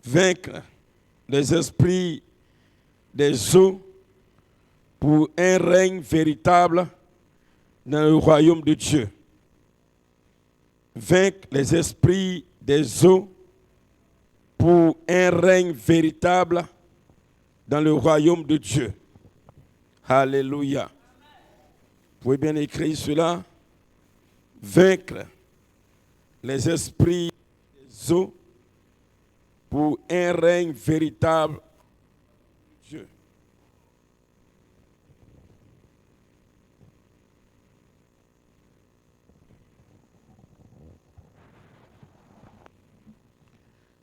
vaincre les esprits des eaux pour un règne véritable dans le royaume de Dieu. Vaincre les esprits des eaux pour un règne véritable dans le royaume de Dieu. Alléluia. Vous pouvez bien écrire cela. Vaincre les esprits des eaux pour un règne véritable de Dieu.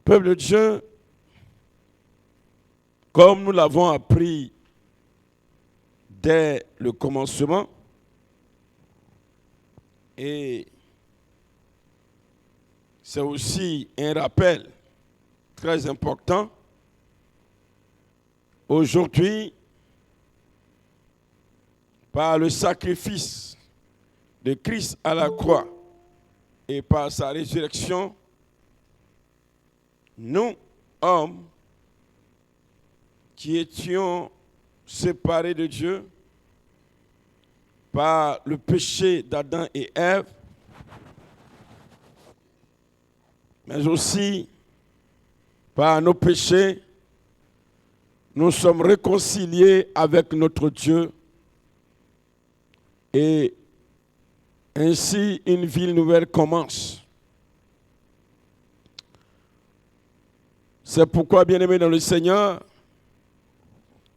Peuple de Dieu, comme nous l'avons appris dès le commencement, et c'est aussi un rappel très important. Aujourd'hui, par le sacrifice de Christ à la croix et par sa résurrection, nous, hommes, qui étions séparés de Dieu par le péché d'Adam et Ève, mais aussi par nos péchés, nous sommes réconciliés avec notre Dieu et ainsi une vie nouvelle commence. C'est pourquoi, bien-aimés dans le Seigneur,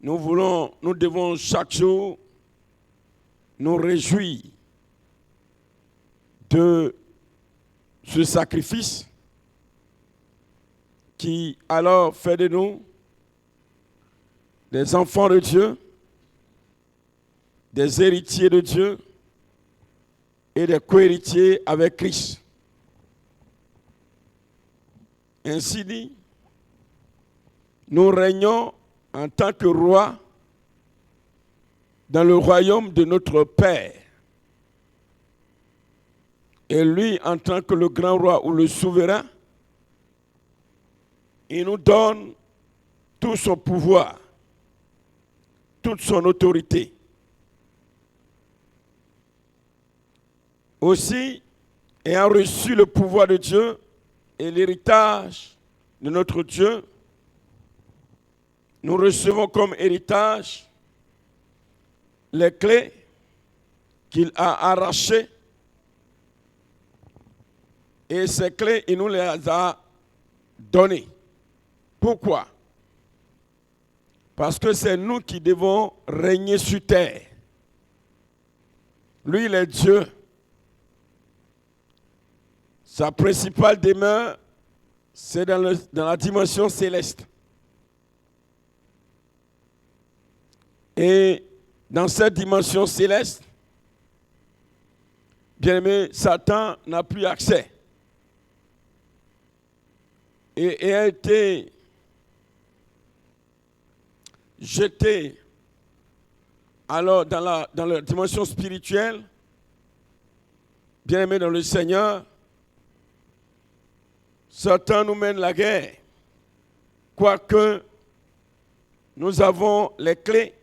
nous devons chaque jour nous réjouir de ce sacrifice qui alors fait de nous des enfants de Dieu, des héritiers de Dieu et des co-héritiers avec Christ. Ainsi dit, nous régnons en tant que rois dans le royaume de notre Père. Et lui, en tant que le grand roi ou le souverain, il nous donne tout son pouvoir, toute son autorité. Aussi, ayant reçu le pouvoir de Dieu et l'héritage de notre Dieu, nous recevons comme héritage les clés qu'il a arrachées. Et ces clés, il nous les a données. Pourquoi? Parce que c'est nous qui devons régner sur terre. Lui, il est Dieu. Sa principale demeure, c'est dans la dimension céleste. Et dans cette dimension céleste, bien aimé, Satan n'a plus accès. Et a été jeté alors dans la dimension spirituelle, bien aimé dans le Seigneur. Satan nous mène la guerre, quoique nous avons les clés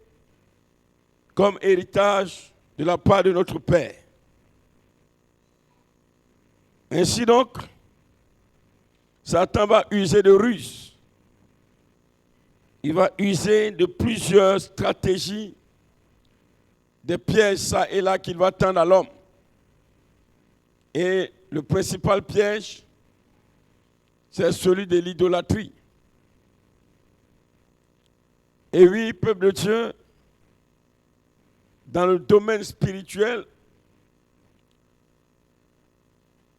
comme héritage de la part de notre Père. Ainsi donc, Satan va user de ruses. Il va user de plusieurs stratégies, des pièges ça et là qu'il va tendre à l'homme. Et le principal piège, c'est celui de l'idolâtrie. Et oui, peuple de Dieu, dans le domaine spirituel,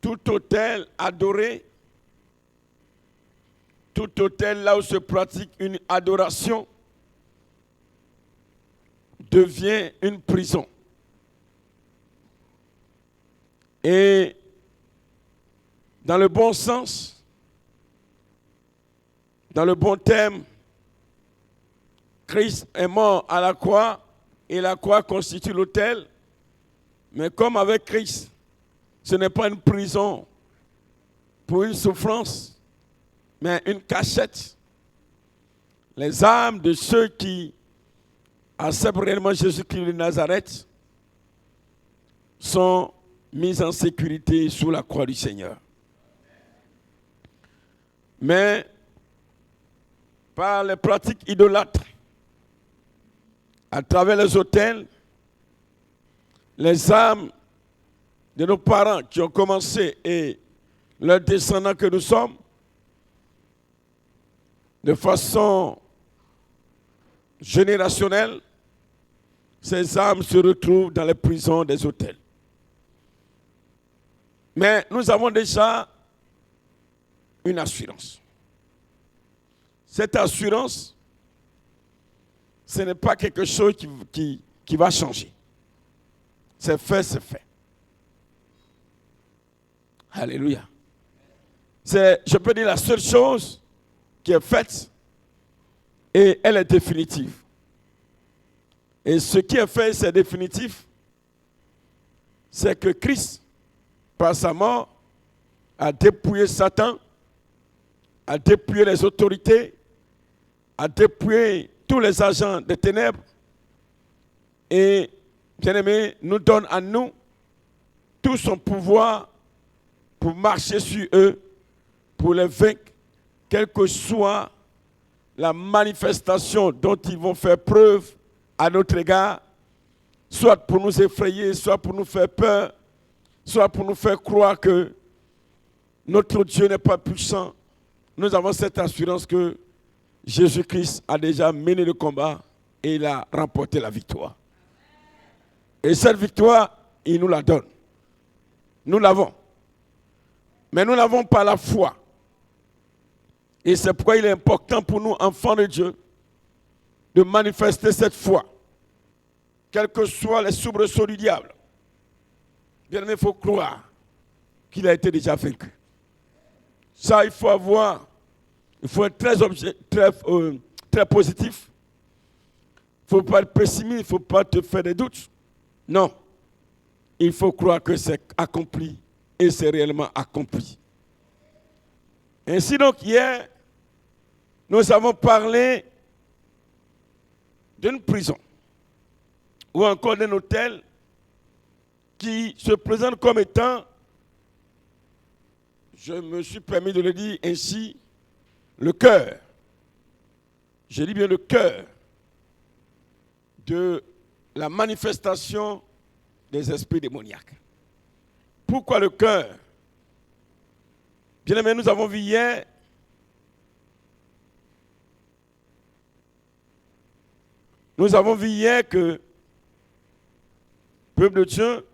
tout autel adoré, tout autel là où se pratique une adoration, devient une prison. Et dans le bon sens, dans le bon terme, Christ est mort à la croix et la croix constitue l'autel. Mais comme avec Christ, ce n'est pas une prison pour une souffrance, mais une cachette. Les âmes de ceux qui acceptent réellement Jésus-Christ de Nazareth sont mises en sécurité sous la croix du Seigneur. Mais par les pratiques idolâtres, à travers les autels, les âmes de nos parents qui ont commencé et leurs descendants que nous sommes, de façon générationnelle, ces âmes se retrouvent dans les prisons des autels. Mais nous avons déjà une assurance. Cette assurance, ce n'est pas quelque chose qui va changer. C'est fait, c'est fait. Alléluia. C'est, je peux dire, la seule chose qui est faite et elle est définitive. Et ce qui est fait, c'est définitif. C'est que Christ, par sa mort, a dépouillé Satan, a dépouillé les autorités, a dépouillé tous les agents des ténèbres et, bien aimé, nous donne à nous tout son pouvoir pour marcher sur eux, pour les vaincre, quelle que soit la manifestation dont ils vont faire preuve à notre égard, soit pour nous effrayer, soit pour nous faire peur, soit pour nous faire croire que notre Dieu n'est pas puissant. Nous avons cette assurance que Jésus-Christ a déjà mené le combat et il a remporté la victoire. Et cette victoire, il nous la donne. Nous l'avons. Mais nous l'avons par la foi. Et c'est pourquoi il est important pour nous, enfants de Dieu, de manifester cette foi, quels que soient les soubresauts du diable. Bien aimé, il faut croire qu'il a été déjà vaincu. Ça, il faut être très positif. Il ne faut pas être pessimiste, il ne faut pas te faire des doutes. Non, il faut croire que c'est accompli et c'est réellement accompli. Ainsi donc, hier, nous avons parlé d'une prison ou encore d'un hôtel qui se présente comme étant, je me suis permis de le dire ainsi, le cœur. Je dis bien le cœur de la manifestation des esprits démoniaques. Pourquoi le cœur? Bien aimé, nous avons vu hier que peuple de Dieu,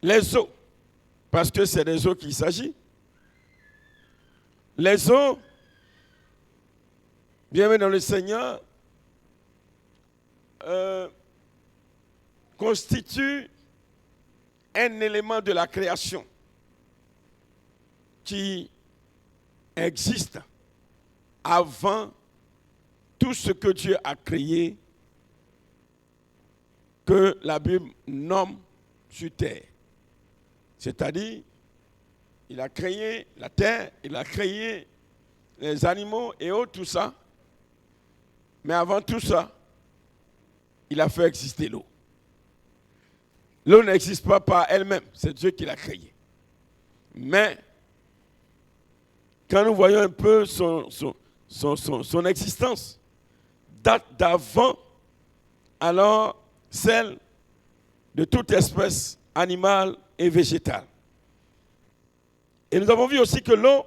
les eaux, parce que c'est des eaux qu'il s'agit, les eaux, bien aimé dans le Seigneur, constituent un élément de la création qui existe avant tout ce que Dieu a créé, que la Bible nomme sur terre. C'est-à-dire, il a créé la terre, il a créé les animaux et autres, tout ça. Mais avant tout ça, il a fait exister l'eau. L'eau n'existe pas par elle-même, c'est Dieu qui l'a créée. Mais, quand nous voyons un peu son existence, date d'avant, alors celle de toute espèce animale et végétale. Et nous avons vu aussi que l'eau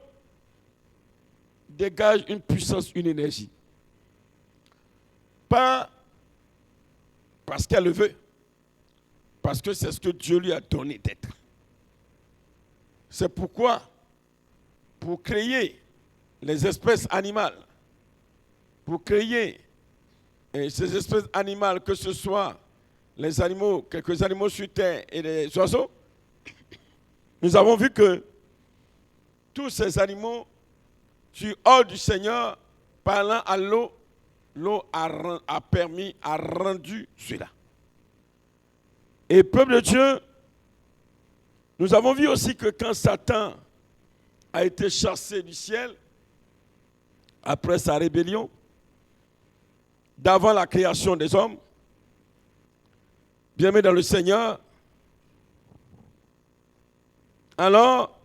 dégage une puissance, une énergie. Pas parce qu'elle le veut, parce que c'est ce que Dieu lui a donné d'être. C'est pourquoi, pour créer les espèces animales, pour créer ces espèces animales, que ce soit les animaux, quelques animaux sur terre et les oiseaux, nous avons vu que tous ces animaux, sur ordre du Seigneur, parlant à l'eau, l'eau a rendu cela. Et peuple de Dieu, nous avons vu aussi que quand Satan a été chassé du ciel, après sa rébellion, d'avant la création des hommes, bien-aimés dans le Seigneur, alors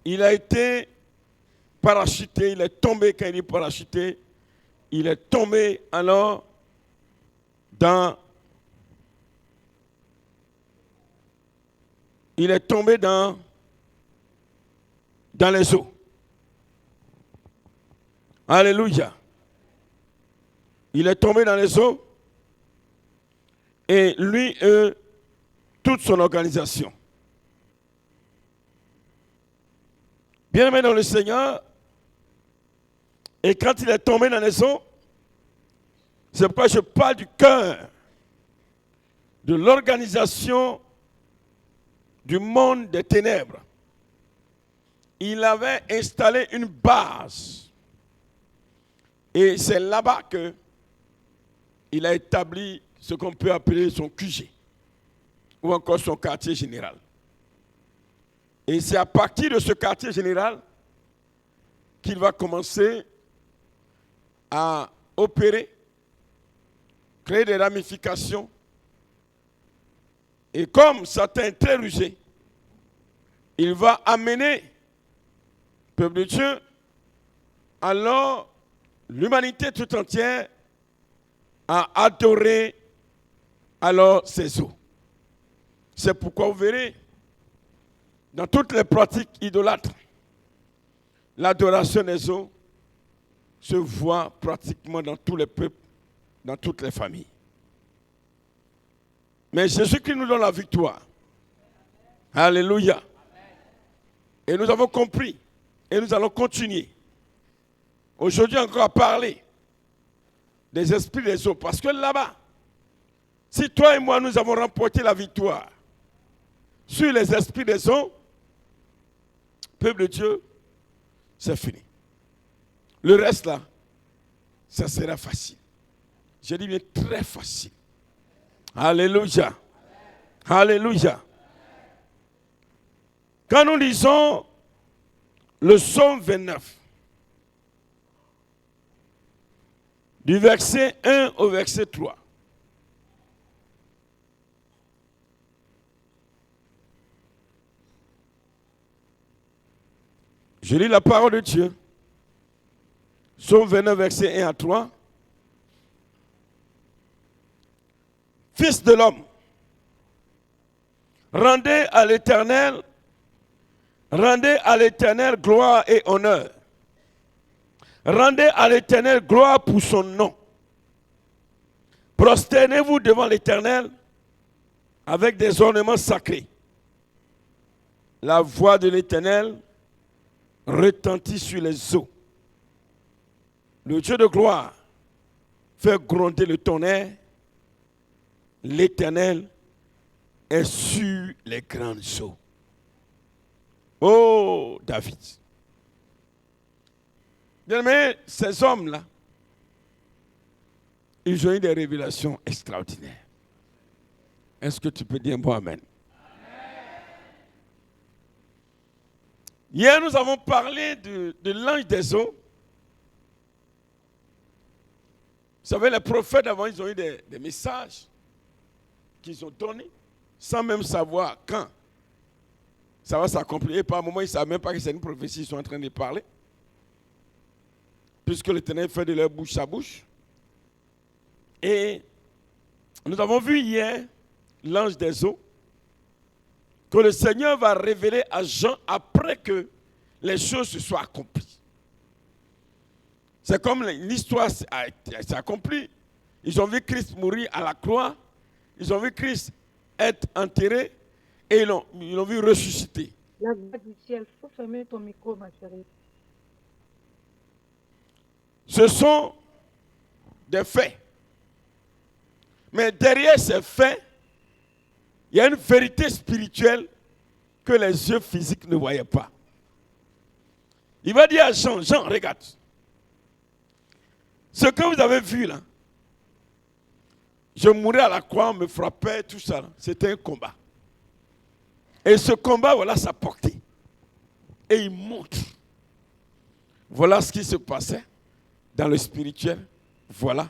il a été parachuté, il est tombé, quand il est parachuté, il est tombé alors dans les eaux. Alléluia. Il est tombé dans les eaux et lui, toute son organisation. Bien-aimé dans le Seigneur, et quand il est tombé dans les eaux, c'est pourquoi je parle du cœur, de l'organisation du monde des ténèbres. Il avait installé une base. Et c'est là-bas qu'il a établi ce qu'on peut appeler son QG, ou encore son quartier général. Et c'est à partir de ce quartier général qu'il va commencer à opérer, créer des ramifications. Et comme Satan est très rusé, il va amener, peuple de Dieu, alors l'humanité tout entière a adoré alors ces eaux. C'est pourquoi vous verrez, dans toutes les pratiques idolâtres, l'adoration des eaux se voit pratiquement dans tous les peuples, dans toutes les familles. Mais Jésus-Christ nous donne la victoire. Alléluia. Et nous avons compris, et nous allons continuer aujourd'hui encore à parler des esprits des eaux. Parce que là-bas, si toi et moi nous avons remporté la victoire sur les esprits des eaux, peuple de Dieu, c'est fini. Le reste là, ça sera facile. Je dis bien très facile. Alléluia. Alléluia. Quand nous lisons le psaume 29, du verset 1 au verset 3. Je lis la parole de Dieu. Psaume 29, verset 1 à 3. Fils de l'homme, rendez à l'Éternel gloire et honneur. Rendez à l'Éternel gloire pour son nom. Prosternez-vous devant l'Éternel avec des ornements sacrés. La voix de l'Éternel retentit sur les eaux. Le Dieu de gloire fait gronder le tonnerre. L'Éternel est sur les grandes eaux. Oh, David. Bien-aimé, ces hommes-là, ils ont eu des révélations extraordinaires. Est-ce que tu peux dire bon amen? Hier, nous avons parlé de l'ange des eaux. Vous savez, les prophètes avant, ils ont eu des messages qu'ils ont donnés sans même savoir quand ça va s'accomplir. Et par un moment, ils ne savent même pas que c'est une prophétie, ils sont en train de parler. Puisque l'Éternel fait de leur bouche sa bouche. Et nous avons vu hier l'ange des eaux que le Seigneur va révéler à Jean après que les choses se soient accomplies. C'est comme l'histoire s'est accomplie. Ils ont vu Christ mourir à la croix. Ils ont vu Christ être enterré et ils l'ont vu ressusciter. La gloire du ciel, il faut fermer ton micro, ma chérie. Ce sont des faits. Mais derrière ces faits, il y a une vérité spirituelle que les yeux physiques ne voyaient pas. Il va dire à Jean, Jean, regarde. Ce que vous avez vu là, je mourais à la croix, on me frappait, tout ça. C'était un combat. Et ce combat, voilà sa portée. Et il montre. Voilà ce qui se passait dans le spirituel. Voilà.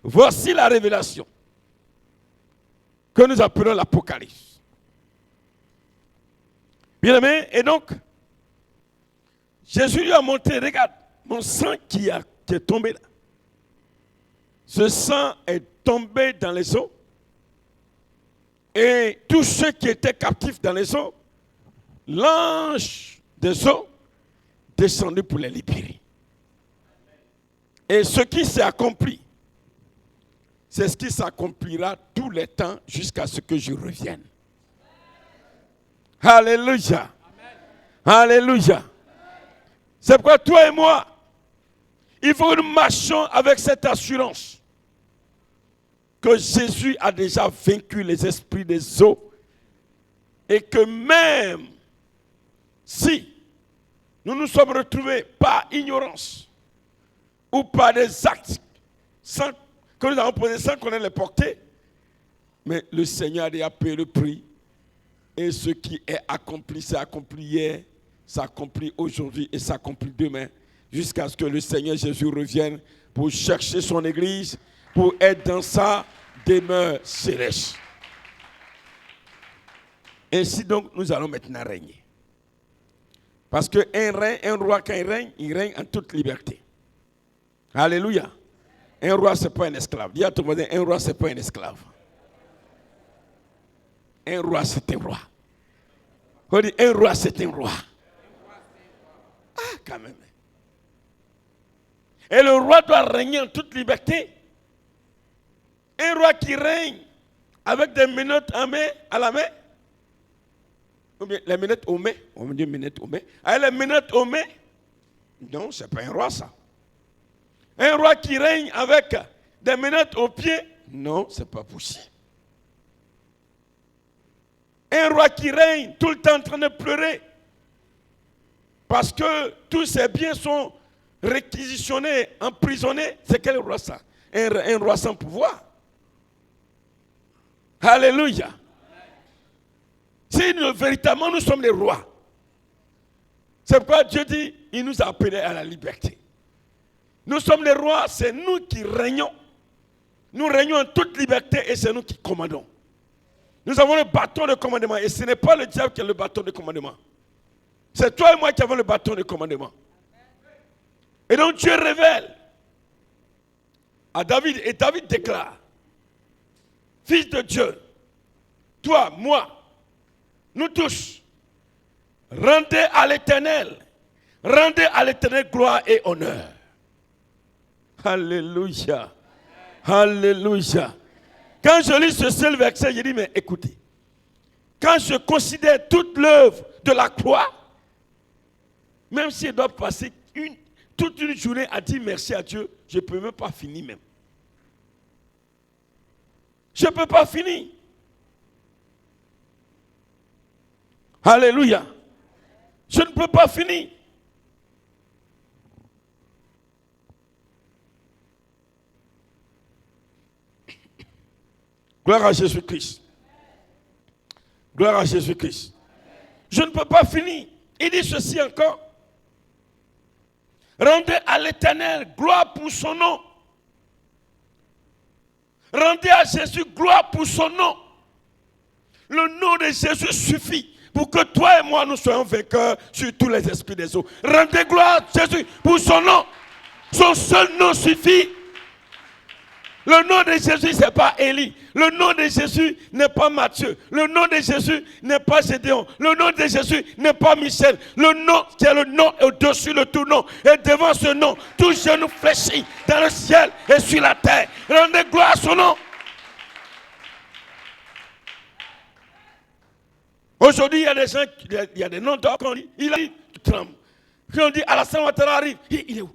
Voici la révélation que nous appelons l'Apocalypse. Bien-aimé, et donc, Jésus lui a montré, regarde, mon sang qui est tombé là. Ce sang est tombé dans les eaux. Et tous ceux qui étaient captifs dans les eaux, l'ange des eaux descendu pour les libérer. Et ce qui s'est accompli, c'est ce qui s'accomplira tous les temps jusqu'à ce que je revienne. Alléluia. Alléluia. C'est pourquoi toi et moi, il faut que nous marchions avec cette assurance que Jésus a déjà vaincu les esprits des eaux et que même si nous nous sommes retrouvés par ignorance ou par des actes que nous avons posés sans connaître les portées, mais le Seigneur a déjà payé le prix et ce qui est accompli, c'est accompli hier, s'accomplit aujourd'hui et s'accomplit demain, jusqu'à ce que le Seigneur Jésus revienne pour chercher son Église, pour être dans sa demeure céleste. Ainsi donc, nous allons maintenant régner. Parce qu'un roi, quand il règne en toute liberté. Alléluia. Un roi, ce n'est pas un esclave. Dis à ton voisin, un roi, ce n'est pas un esclave. Un roi, c'est un roi. On dit, un roi, c'est un roi. Ah, quand même. Et le roi doit régner en toute liberté. Un roi qui règne avec des menottes à la main. Ou bien les menottes aux mains. On dit menottes aux mains. Avec les menottes aux mains. Non, ce n'est pas un roi, ça. Un roi qui règne avec des menottes aux pieds. Non, ce n'est pas possible. Un roi qui règne tout le temps en train de pleurer. Parce que tous ses biens sont réquisitionnés, emprisonnés. C'est quel roi ça? Un roi sans pouvoir. Alléluia. Si véritablement nous sommes les rois, c'est pourquoi Dieu dit, il nous a appelés à la liberté. Nous sommes les rois, c'est nous qui régnons. Nous régnons en toute liberté et c'est nous qui commandons. Nous avons le bâton de commandement et ce n'est pas le diable qui a le bâton de commandement. C'est toi et moi qui avons le bâton de commandement. Et donc Dieu révèle à David, et David déclare, fils de Dieu, toi, moi, nous tous, rendez à l'Éternel gloire et honneur. Alléluia. Alléluia. Quand je lis ce seul verset, je dis, mais écoutez, quand je considère toute l'œuvre de la croix, même si elle doit passer toute une journée à dire merci à Dieu, je ne peux même pas finir même. Je ne peux pas finir. Alléluia. Je ne peux pas finir. Gloire à Jésus-Christ. Gloire à Jésus-Christ. Je ne peux pas finir. Il dit ceci encore. Rendez à l'Éternel gloire pour son nom. Rendez à Jésus gloire pour son nom. Le nom de Jésus suffit pour que toi et moi nous soyons vainqueurs sur tous les esprits des eaux. Rendez gloire à Jésus pour son nom. Son seul nom suffit. Le nom de Jésus, ce n'est pas Élie. Le nom de Jésus n'est pas Matthieu. Le nom de Jésus n'est pas Gédéon. Le nom de Jésus n'est pas Michel. Le nom qui est le nom au-dessus de tout nom. Et devant ce nom, tout genou fléchit dans le ciel et sur la terre. Rendez gloire à son nom. Aujourd'hui, il y a des gens, il y a des noms d'or qu'on dit, il arrive, tu trembles. Puis on dit, Alassane Ouattara arrive. Il est où?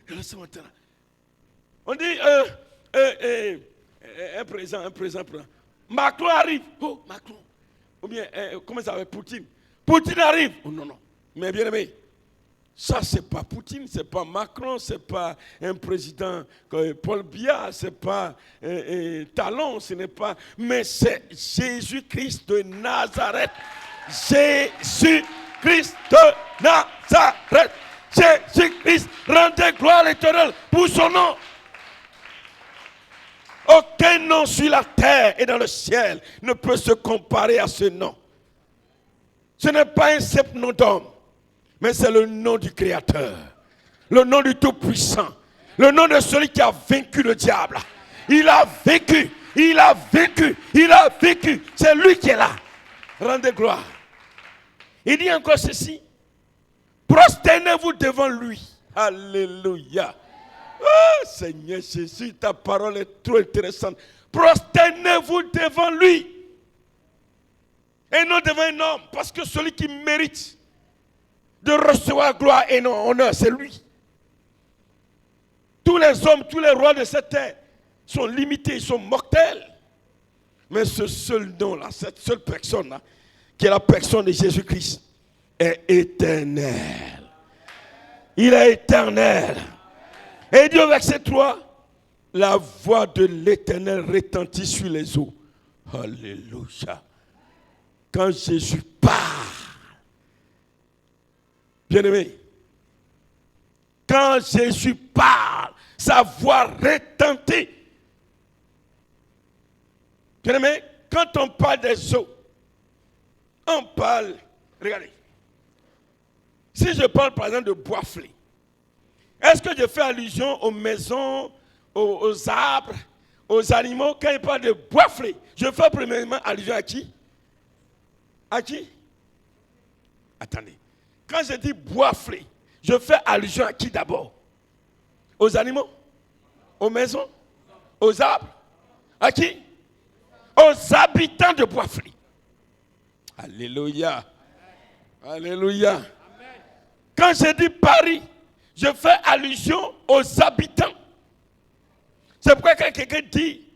Alassane Ouattara. On dit, un président. Macron arrive. Oh, Macron. Ou bien, comment ça s'appelle? Poutine arrive. Oh non. Mais bien aimé, Ça, c'est pas Poutine, c'est pas Macron, c'est pas un président Paul Biya, c'est pas Talon, ce n'est pas... Mais c'est Jésus-Christ de Nazareth. Jésus-Christ de Nazareth. Jésus-Christ, rendez gloire éternelle pour son nom. Aucun nom sur la terre et dans le ciel ne peut se comparer à ce nom. Ce n'est pas un simple nom d'homme, mais c'est le nom du Créateur, le nom du Tout-Puissant, le nom de celui qui a vaincu le diable. Il a vécu, il a vécu, il a vécu. C'est lui qui est là. Rendez gloire. Il dit encore ceci. Prosternez-vous devant lui. Alléluia. Oh Seigneur Jésus, ta parole est trop intéressante. Prosternez-vous devant lui. Et non devant un homme. Parce que celui qui mérite de recevoir gloire et non honneur, c'est lui. Tous les hommes, tous les rois de cette terre sont limités, ils sont mortels. Mais ce seul nom-là, cette seule personne-là, qui est la personne de Jésus-Christ, est éternel. Il est éternel. Et il dit au verset 3, la voix de l'Éternel retentit sur les eaux. Alléluia. Quand Jésus parle, bien-aimé, quand Jésus parle, sa voix retentit. Bien-aimé, quand on parle des eaux, on parle, regardez, si je parle par exemple de Boisflé, est-ce que je fais allusion aux maisons, aux arbres, aux animaux? Quand il parle de Boisflé, je fais premièrement allusion à qui? À qui? Attendez. Quand je dis Boisflé, je fais allusion à qui d'abord? Aux animaux? Aux maisons? Aux arbres? À qui? Aux habitants de Boisflé. Alléluia. Alléluia. Quand je dis Paris, je fais allusion aux habitants. C'est pourquoi quand quelqu'un dit,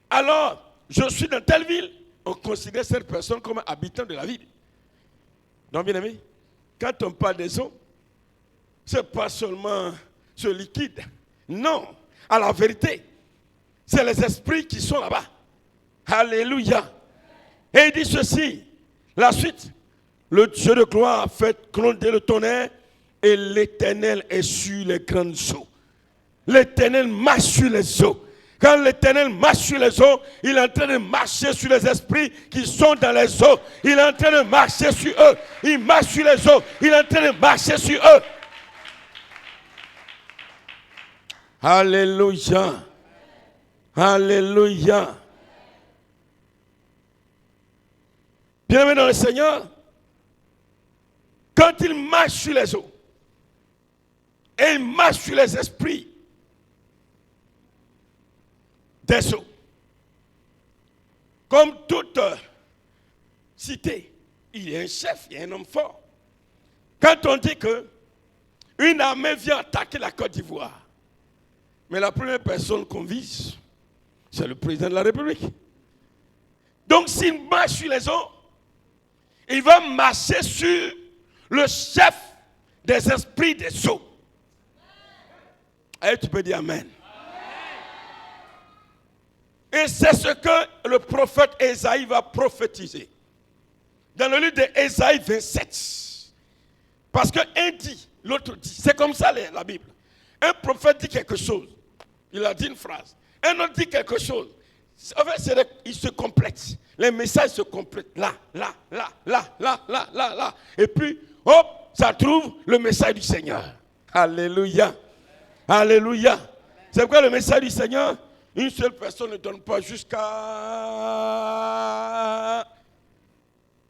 alors, je suis dans telle ville, on considère cette personne comme habitant de la ville. Donc, bien aimé, quand on parle des eaux, ce n'est pas seulement ce liquide. Non, à la vérité, c'est les esprits qui sont là-bas. Alléluia. Et il dit ceci, la suite, le Dieu de gloire a fait gronder le tonnerre et l'Éternel est sur les grandes eaux. L'Éternel marche sur les eaux. Quand l'Éternel marche sur les eaux, il est en train de marcher sur les esprits qui sont dans les eaux. Il est en train de marcher sur eux. Il marche sur les eaux. Il est en train de marcher sur eux. Alléluia. Alléluia. Bien-aimé dans le Seigneur, quand il marche sur les eaux, et il marche sur les esprits des eaux, comme toute cité, il y a un chef, il y a un homme fort. Quand on dit que une armée vient attaquer la Côte d'Ivoire, mais la première personne qu'on vise, c'est le président de la République. Donc s'il marche sur les eaux, il va marcher sur le chef des esprits des eaux. Et tu peux dire Amen. Et c'est ce que le prophète Ésaïe va prophétiser. Dans le livre d'Ésaïe 27. Parce qu'un dit, l'autre dit. C'est comme ça la Bible. Un prophète dit quelque chose. Il a dit une phrase. Un autre dit quelque chose. En fait, il se complète. Les messages se complètent. Là. Et puis, hop, ça trouve le message du Seigneur. Alléluia. Alléluia. C'est pourquoi le message du Seigneur, une seule personne ne donne pas jusqu'à...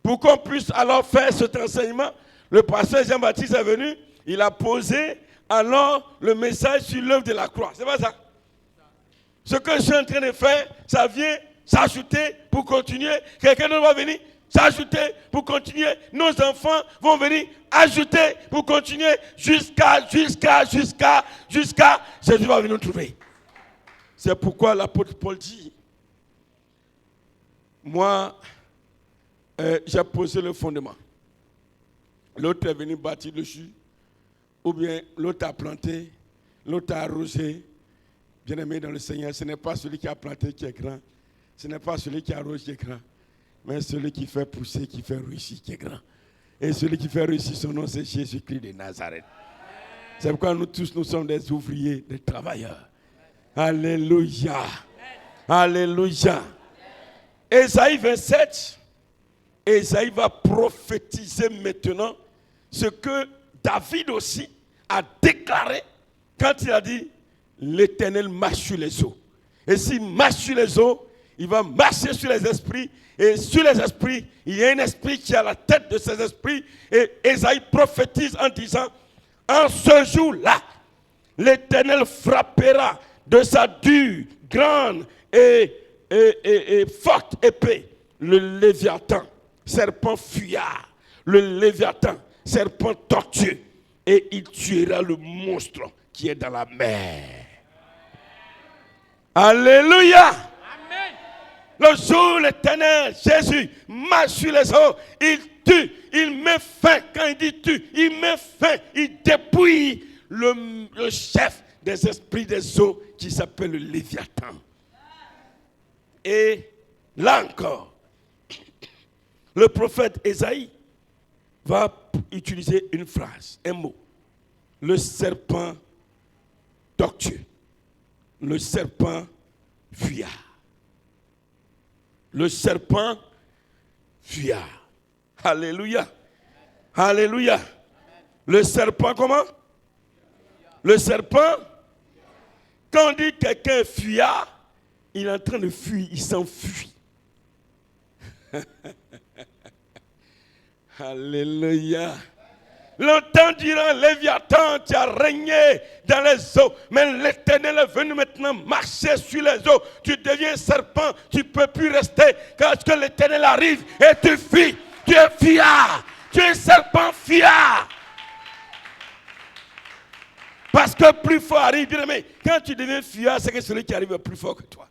Pour qu'on puisse alors faire cet enseignement, le pasteur Jean-Baptiste est venu, il a posé alors le message sur l'œuvre de la croix. C'est pas ça? Ce que je suis en train de faire, ça vient s'ajouter pour continuer. Quelqu'un d'autre va venir s'ajouter pour continuer. Nos enfants vont venir ajouter pour continuer jusqu'à Jésus va venir nous trouver. C'est pourquoi l'apôtre Paul dit, moi, j'ai posé le fondement. L'autre est venu bâtir dessus. ou bien l'autre a planté, l'autre a arrosé. Bien-aimé dans le Seigneur, ce n'est pas celui qui a planté qui est grand, ce n'est pas celui qui arrose qui est grand, mais celui qui fait pousser, qui fait réussir qui est grand. Et celui qui fait réussir son nom, c'est Jésus-Christ de Nazareth. C'est pourquoi nous tous, nous sommes des ouvriers, des travailleurs. Alléluia. Alléluia. Ésaïe 27, Ésaïe va prophétiser maintenant ce que David aussi a déclaré quand il a dit l'Éternel marche sur les eaux. Et s'il marche sur les eaux, il va marcher sur les esprits. Et sur les esprits, il y a un esprit qui est à la tête de ces esprits. Et Ésaïe prophétise en disant, en ce jour-là, l'Éternel frappera de sa dure, grande et forte épée le Léviathan, serpent fuyard, le Léviathan, serpent tortueux, et il tuera le monstre qui est dans la mer. Alléluia. Amen. Le jour où l'Éternel, Jésus, marche sur les eaux, il tue, il met fin. Quand il dit tue, il met fin, il dépouille le chef des esprits des eaux qui s'appelle le Léviathan. Et là encore, le prophète Ésaïe va utiliser une phrase, un mot. Le serpent tortueux. Le serpent fuyard. Le serpent fuyard. Alléluia. Alléluia. Le serpent comment? Le serpent, quand on dit quelqu'un est fuyard, il est en train de fuir, il s'enfuit. Alléluia. Longtemps durant Léviathan, tu as régné dans les eaux, mais l'Éternel est venu maintenant marcher sur les eaux. Tu deviens serpent, tu ne peux plus rester quand l'Éternel arrive et tu fuis. Tu es fuyard, tu es serpent fuyard. Parce que plus fort arrive, bien aimé, quand tu deviens fuyard, c'est que celui qui arrive est plus fort que toi.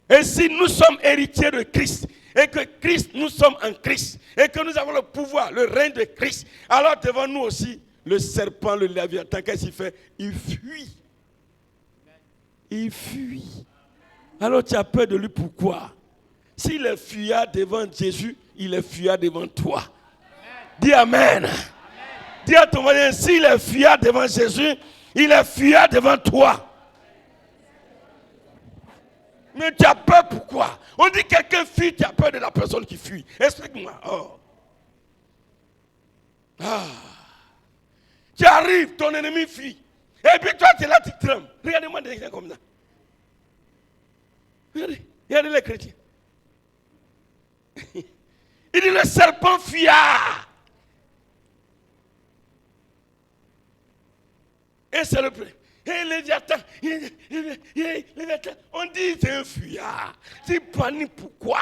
Et si nous sommes héritiers de Christ, et que Christ, nous sommes en Christ, et que nous avons le pouvoir, le règne de Christ, alors devant nous aussi, le serpent, le Léviathan, qu'est-ce qu'il fait? Il fuit. Il fuit. Alors tu as peur de lui, pourquoi? S'il est fuyard devant Jésus, il est fuyard devant toi. Dis Amen. Dis à ton voisin, s'il est fuyard devant Jésus, il est fuyard devant toi. Mais tu as peur pourquoi? On dit quelqu'un fuit, tu as peur de la personne qui fuit. Explique-moi. Oh. Ah. Tu arrives, ton ennemi fuit. Et puis toi, tu es là, tu trembles. Regardez-moi des gens comme ça. Regardez les chrétiens. Il dit le serpent fuyard. Et c'est le premier. Et Léviathan, on dit c'est un fuyard. Tu paniques pourquoi?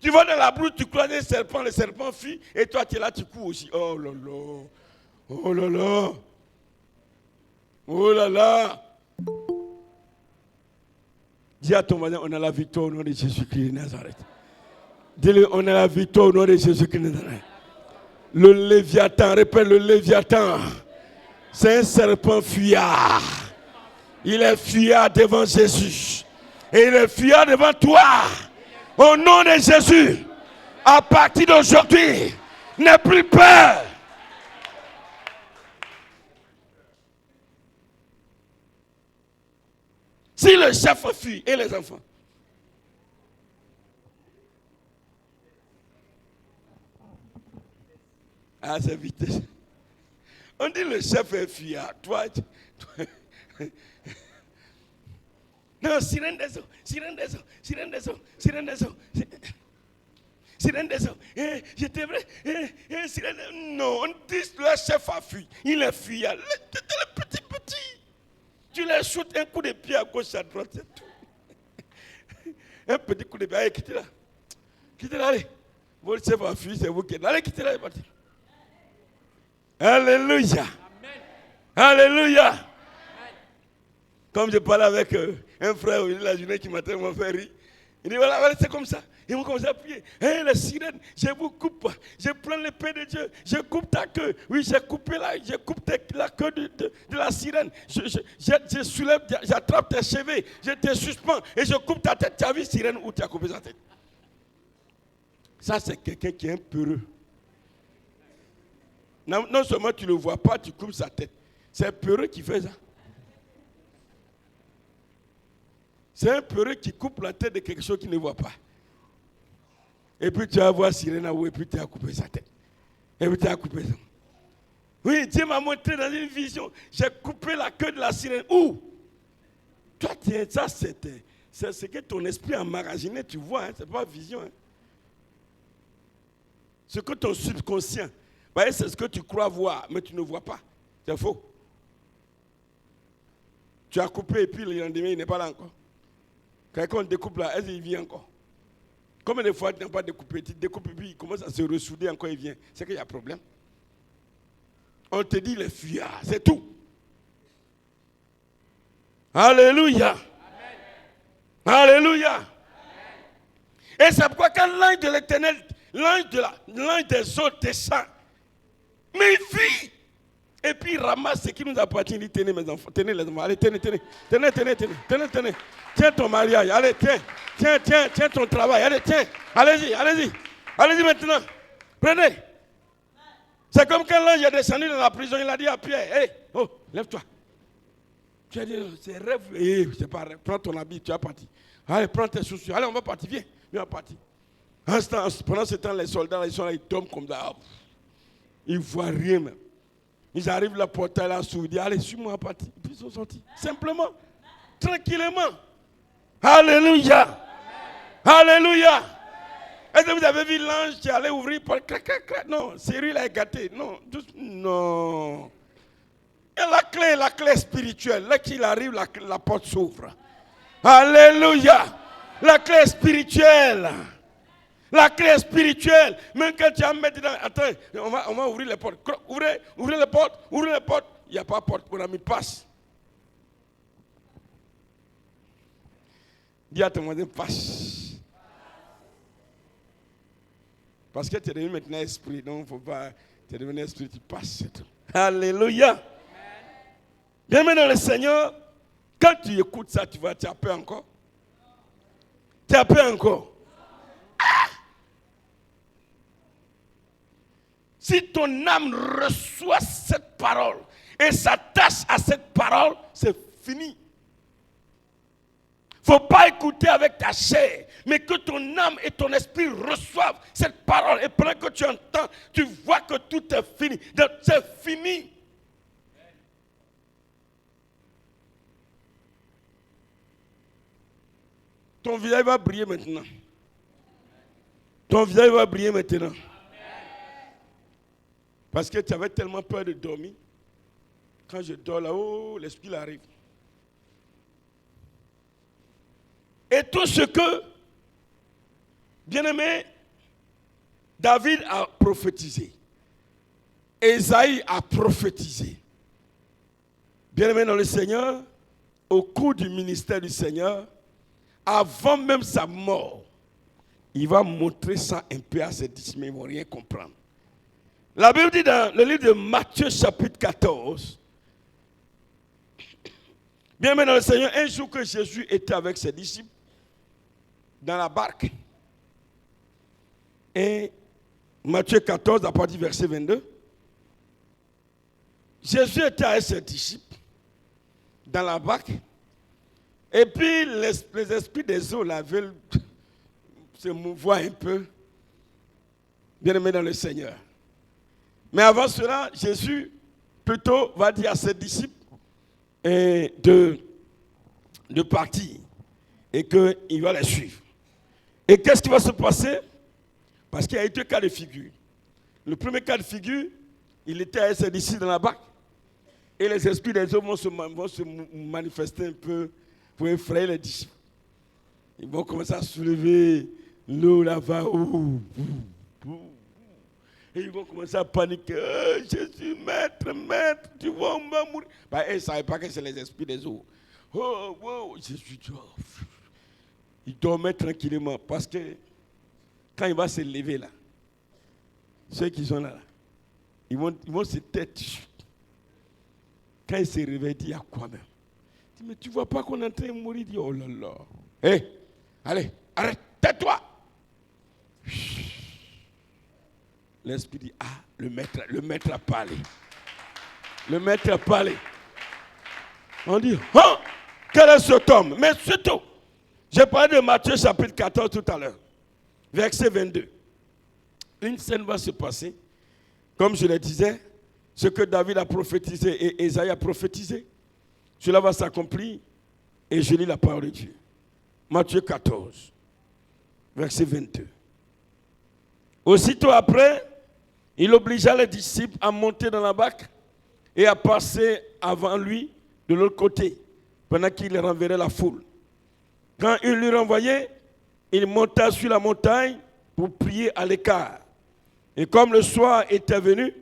Tu vas dans la brousse, tu croises le serpent fuit, et toi tu es là, tu cours aussi. Oh là là, oh là là, oh là là. Dis à ton voisin, on a la victoire au nom de Jésus-Christ de Nazareth. Dis-le, on a la victoire au nom de Jésus-Christ de Nazareth. Le Léviathan, répète le Léviathan. C'est un serpent fuyard. Il est fuyard devant Jésus. Et il est fuyard devant toi. Au nom de Jésus, à partir d'aujourd'hui, n'aie plus peur. Si le chef fuit et les enfants. Ah, c'est vite. On dit le chef est fuyard. Toi. Non, sirène des eaux, sirène des eaux, sirène des eaux, sirène des eaux. Sirène des eaux. J'étais vrai. Sirène. Non, on dit le chef a fui. Il est fuyard. Le petit. Tu les shootes un coup de pied à gauche, à droite, c'est tout. Un petit coup de pied. Allez, quittez-la. Quittez-la, allez. Votre chef a fui, c'est vous qui êtes là. Allez, quittez-la, allez, partir. Alléluia. Amen. Alléluia. Amen. Comme je parlais avec un frère la journée qui m'a tellement fait rire. Il dit voilà, c'est comme ça. Ils vont commencer à prier. Hé, les sirènes, je vous coupe. Je prends l'épée de Dieu. Je coupe ta queue. Oui, j'ai coupé je coupe la queue de la sirène. Je soulève, j'attrape tes cheveux. Je te suspends et je coupe ta tête. Tu as vu sirène où tu as coupé sa tête? Ça, c'est quelqu'un qui est un peureux. Non seulement tu ne le vois pas, tu coupes sa tête. C'est un peureux qui fait ça. C'est un peureux qui coupe la tête de quelque chose qu'il ne voit pas. Et puis tu vas voir sirène et puis tu as coupé sa tête. Et puis tu as coupé ça. Oui, Dieu m'a montré dans une vision. J'ai coupé la queue de la sirène. Où? Toi, ça, c'est ce que ton esprit a emmagasiné, tu vois, hein, c'est pas vision. Hein. Ce que ton subconscient, c'est ce que tu crois voir, mais tu ne vois pas. C'est faux. Tu as coupé et puis le lendemain, il n'est pas là encore. Quand on découpe là, est-ce qu'il vient encore? Combien de fois tu n'as pas découpé? Tu découpes et puis il commence à se ressouder encore, il vient. C'est qu'il y a un problème. On te dit les fuyards, c'est tout. Alléluia. Amen. Alléluia. Amen. Et c'est pourquoi quand l'ange de l'Éternel, l'ange des eaux descend, mais il fuit. Et puis il ramasse ce qui nous appartient. Il dit, tenez mes enfants, tenez les enfants, allez, tenez. Tiens ton mariage, allez, tiens ton travail, allez, tiens, allez-y maintenant, prenez. C'est comme quand l'ange est descendu dans la prison, il a dit à Pierre, hey, oh, lève-toi. Tu as dit, c'est rêve, c'est pas rêve, prends ton habit, tu es parti. Allez, prends tes chaussures, allez, on va partir, viens, on va partir. Pendant ce temps, les soldats, ils sont là, ils tombent comme ça, ils ne voient rien même. Ils arrivent, la portail là, s'ouvre, ils disent, allez, suis-moi à partir. Et puis ils sont sortis, simplement, tranquillement. Alléluia. Alléluia. Est-ce que vous avez vu l'ange qui allait ouvrir pour non, Cyril a gâté. Non. Et la clé spirituelle. Là qu'il arrive, la porte s'ouvre. Alléluia. La clé spirituelle. La clé spirituelle. Même quand tu as mis dedans, attends, on va ouvrir les portes. Ouvrez les portes. Il n'y a pas de porte. Mon ami, passe. Dis à ton voisin, passe. Parce que tu es devenu maintenant esprit, donc il ne faut pas, tu es devenu esprit, tu passes. Alléluia. Bien maintenant le Seigneur, quand tu écoutes ça, tu as peur encore? Tu as peur encore? Ah! Si ton âme reçoit cette parole et s'attache à cette parole, c'est fini. Il ne faut pas écouter avec ta chair, mais que ton âme et ton esprit reçoivent cette parole. Et pendant que tu entends, tu vois que tout est fini. Donc c'est fini. Ton visage va briller maintenant. Ton visage va briller maintenant. Parce que tu avais tellement peur de dormir. Quand je dors là-haut, l'esprit arrive. Et tout ce que, bien-aimé, David a prophétisé, Ésaïe a prophétisé. Bien-aimé dans le Seigneur, au cours du ministère du Seigneur, avant même sa mort, il va montrer ça un peu à ses disciples, mais ils ne vont rien comprendre. La Bible dit dans le livre de Matthieu chapitre 14, bien-aimé dans le Seigneur, un jour que Jésus était avec ses disciples, dans la barque. Et Matthieu 14, à partir du verset 22. Jésus était avec ses disciples dans la barque. Et puis les esprits des eaux là veulent se mouvoir un peu. Bien aimé dans le Seigneur. Mais avant cela, Jésus plutôt va dire à ses disciples de partir et qu'il va les suivre. Et qu'est-ce qui va se passer? Parce qu'il y a eu deux cas de figure. Le premier cas de figure, il était avec ses disciples dans la barque. Et les esprits des hommes vont se manifester un peu pour effrayer les disciples. Ils vont commencer à soulever l'eau là-bas. Et ils vont commencer à paniquer. Oh, Jésus, maître, tu vois, on va mourir. Ils ne savaient pas que c'est les esprits des eaux. Oh, Jésus, ils dormaient tranquillement parce que quand il va se lever là, ceux qui sont là, ils vont se tête. Quand il se réveille, il dit à quoi même? Il dit, mais tu vois pas qu'on est en train de mourir? Il dit, oh là là. Hé, allez, arrête, tais-toi. L'esprit dit, ah, le maître a parlé. Le maître a parlé. On dit, oh, quel est cet homme? Mais surtout, j'ai parlé de Matthieu chapitre 14 tout à l'heure, verset 22. Une scène va se passer, comme je le disais, ce que David a prophétisé et Ésaïe a prophétisé, cela va s'accomplir et je lis la parole de Dieu. Matthieu 14, verset 22. Aussitôt après, il obligea les disciples à monter dans la barque et à passer avant lui de l'autre côté, pendant qu'il renverrait la foule. Quand il l'eut renvoyé, il monta sur la montagne pour prier à l'écart. Et comme le soir était venu,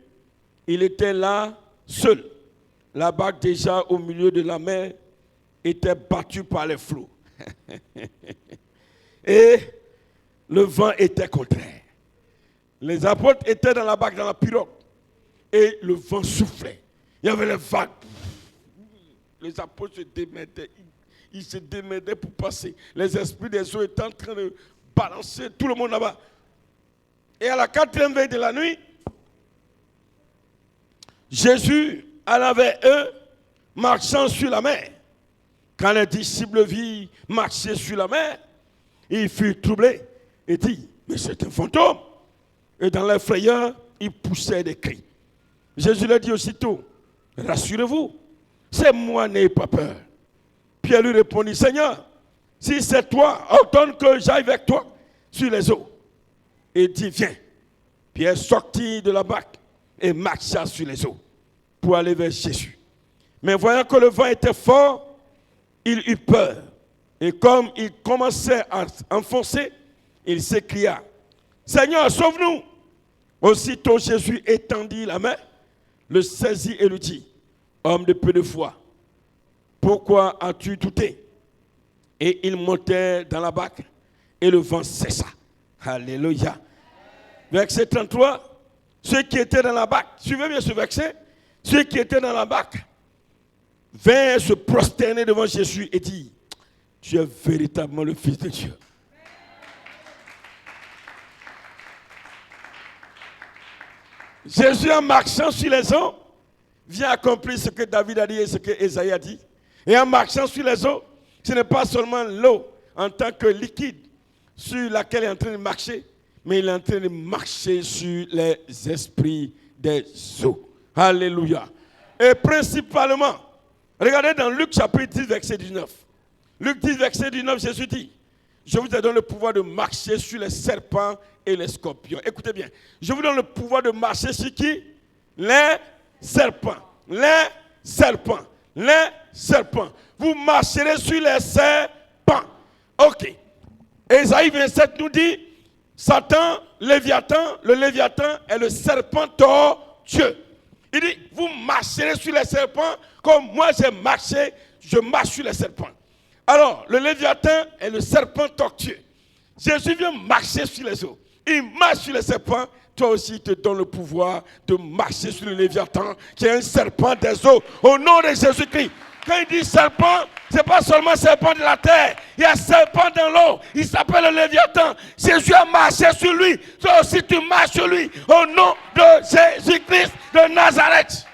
il était là seul. La barque déjà au milieu de la mer était battue par les flots. Et le vent était contraire. Les apôtres étaient dans la barque, dans la pirogue. Et le vent soufflait. Il y avait les vagues. Les apôtres se démerdaient. Ils se démerdaient pour passer. Les esprits des eaux étaient en train de balancer tout le monde là-bas. Et à la 4e veille de la nuit, Jésus alla vers eux, marchant sur la mer. Quand les disciples virent marcher sur la mer, ils furent troublés et dit, mais c'est un fantôme. Et dans leur frayeur, ils poussaient des cris. Jésus leur dit aussitôt, rassurez-vous, c'est moi, n'ayez pas peur. Pierre lui répondit, Seigneur, si c'est toi, ordonne que j'aille avec toi sur les eaux. Et dit, viens. Pierre sortit de la barque et marcha sur les eaux pour aller vers Jésus. Mais voyant que le vent était fort, il eut peur. Et comme il commençait à enfoncer, il s'écria, Seigneur, sauve-nous. Aussitôt Jésus étendit la main, le saisit et lui dit, homme de peu de foi, pourquoi as-tu douté? Et ils montèrent dans la barque et le vent cessa. Alléluia. Verset 33, ceux qui étaient dans la barque, suivez bien ce verset, ceux qui étaient dans la barque vinrent se prosterner devant Jésus et dire, tu es véritablement le Fils de Dieu. Jésus, en marchant sur les eaux, vient accomplir ce que David a dit et ce que Ésaïe a dit. Et en marchant sur les eaux, ce n'est pas seulement l'eau en tant que liquide sur laquelle il est en train de marcher, mais il est en train de marcher sur les esprits des eaux. Alléluia. Et principalement, regardez dans Luc chapitre 10, verset 19. Luc 10, verset 19, Jésus dit, je vous ai donné le pouvoir de marcher sur les serpents et les scorpions. Écoutez bien, je vous donne le pouvoir de marcher sur qui? Les serpents. Les serpents. Les serpents. Vous marcherez sur les serpents. Ok. Ésaïe 27 nous dit, Satan, Léviathan, le Léviathan est le serpent tortueux. Il dit, vous marcherez sur les serpents comme moi j'ai marché, je marche sur les serpents. Alors, le Léviathan est le serpent tortueux. Jésus vient marcher sur les eaux. Il marche sur les serpents. Toi aussi, il te donne le pouvoir de marcher sur le Léviathan, qui est un serpent des eaux, au nom de Jésus-Christ. Quand il dit serpent, ce n'est pas seulement serpent de la terre. Il y a serpent dans l'eau. Il s'appelle le Léviathan. Jésus a marché sur lui. Toi aussi, tu marches sur lui. Au nom de Jésus-Christ de Nazareth.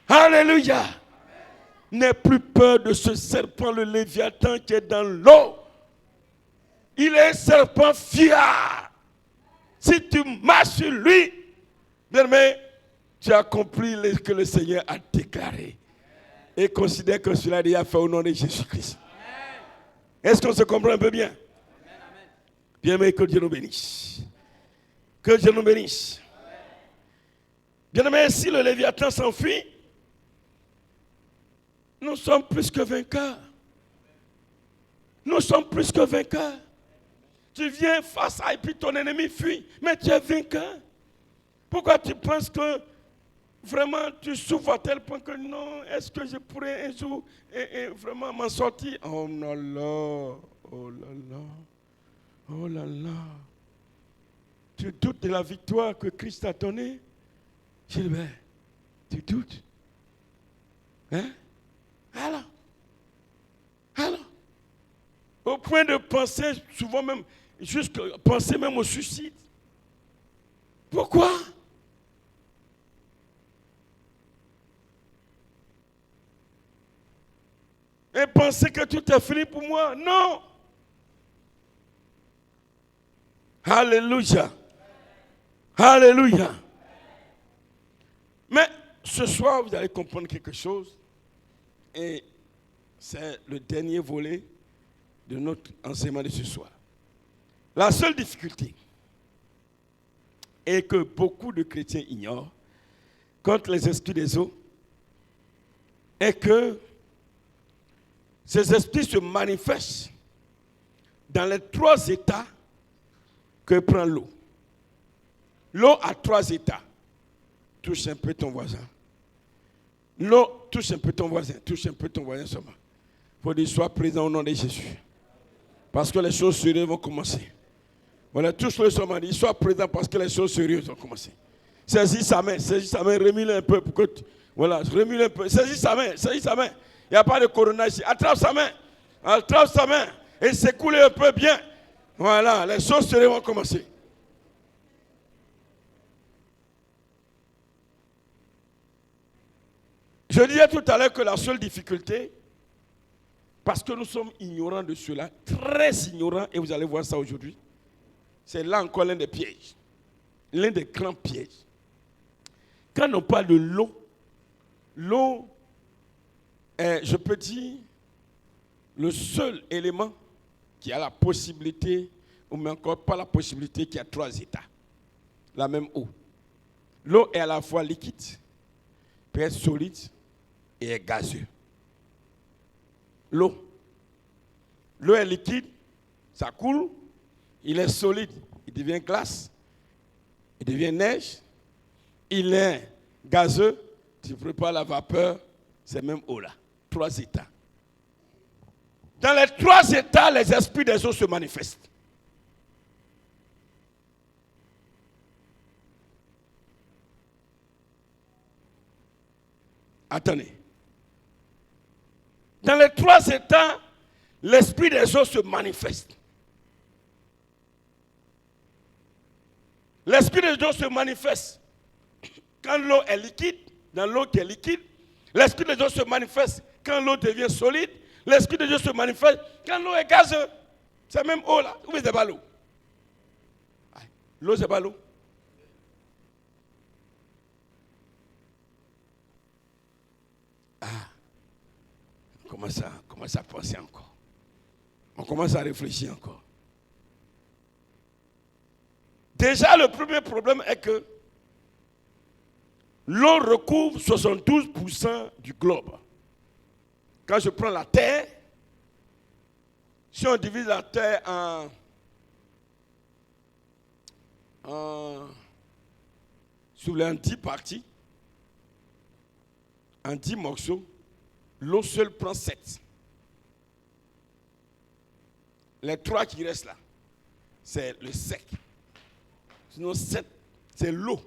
Alléluia. N'aie plus peur de ce serpent, le Léviathan qui est dans l'eau. Il est un serpent fier. Si tu marches sur lui, bien-aimé, tu accomplis ce que le Seigneur a déclaré. Et considère que cela est déjà fait au nom de Jésus-Christ. Est-ce qu'on se comprend un peu bien? Bien-aimé, que Dieu nous bénisse. Que Dieu nous bénisse. Bien-aimé, si le Léviathan s'enfuit, nous sommes plus que vainqueurs. Nous sommes plus que vainqueurs. Tu viens face à et puis ton ennemi fuit, mais tu es vainqueur. Pourquoi tu penses que vraiment tu souffres à tel point que non, est-ce que je pourrais un jour vraiment m'en sortir? Oh là là, oh là là. Oh là là. Tu doutes de la victoire que Christ t'a donnée? Gilbert, tu doutes? Hein? Alors? Au point de penser, souvent même, jusqu'à penser même au suicide. Pourquoi? Et penser que tout est fini pour moi? Non! Alléluia! Alléluia! Mais ce soir, vous allez comprendre quelque chose. Et c'est le dernier volet de notre enseignement de ce soir. La seule difficulté est que beaucoup de chrétiens ignorent contre les esprits des eaux est que ces esprits se manifestent dans les 3 états que prend l'eau. L'eau a 3 états. Touche un peu ton voisin. L'eau, touche un peu ton voisin seulement. Il faut dire, sois présent au nom de Jésus. Parce que les choses sérieuses vont commencer. Voilà, touche-le seulement, dit, sois présent parce que les choses sérieuses vont commencer. Saisis sa main, remue-le un peu. Voilà, remue-le un peu. Saisis sa main. Il n'y a pas de corona ici. Attrape sa main et s'écoule un peu bien. Voilà, les choses sérieuses vont commencer. Je disais tout à l'heure que la seule difficulté, parce que nous sommes ignorants de cela, très ignorants, et vous allez voir ça aujourd'hui, c'est là encore l'un des pièges, l'un des grands pièges. Quand on parle de l'eau est, je peux dire, le seul élément qui a la possibilité, ou même encore pas la possibilité, qui a 3 états. La même eau. L'eau est à la fois liquide, peut être solide et est gazeux. L'eau est liquide, ça coule. Il est solide, il devient glace, il devient neige. Il est gazeux, tu prépares la vapeur, c'est même eau là. 3 états. Dans les 3 états, les esprits des eaux se manifestent. Attendez. Dans les 3 états, l'esprit des eaux se manifeste. L'esprit des eaux se manifeste quand l'eau est liquide, dans l'eau qui est liquide. L'esprit des eaux se manifeste quand l'eau devient solide. L'esprit de Dieu se manifeste quand l'eau est gazeuse. C'est même eau là. Où c'est pas l'eau? L'eau, c'est pas l'eau. On commence à penser encore. On commence à réfléchir encore. Déjà, le premier problème est que l'eau recouvre 72% du globe. Quand je prends la terre, si on divise la terre sur les 10 parties, en 10 morceaux, l'eau seule prend 7. Les 3 qui restent là, c'est le sec. Sinon 7, c'est l'eau.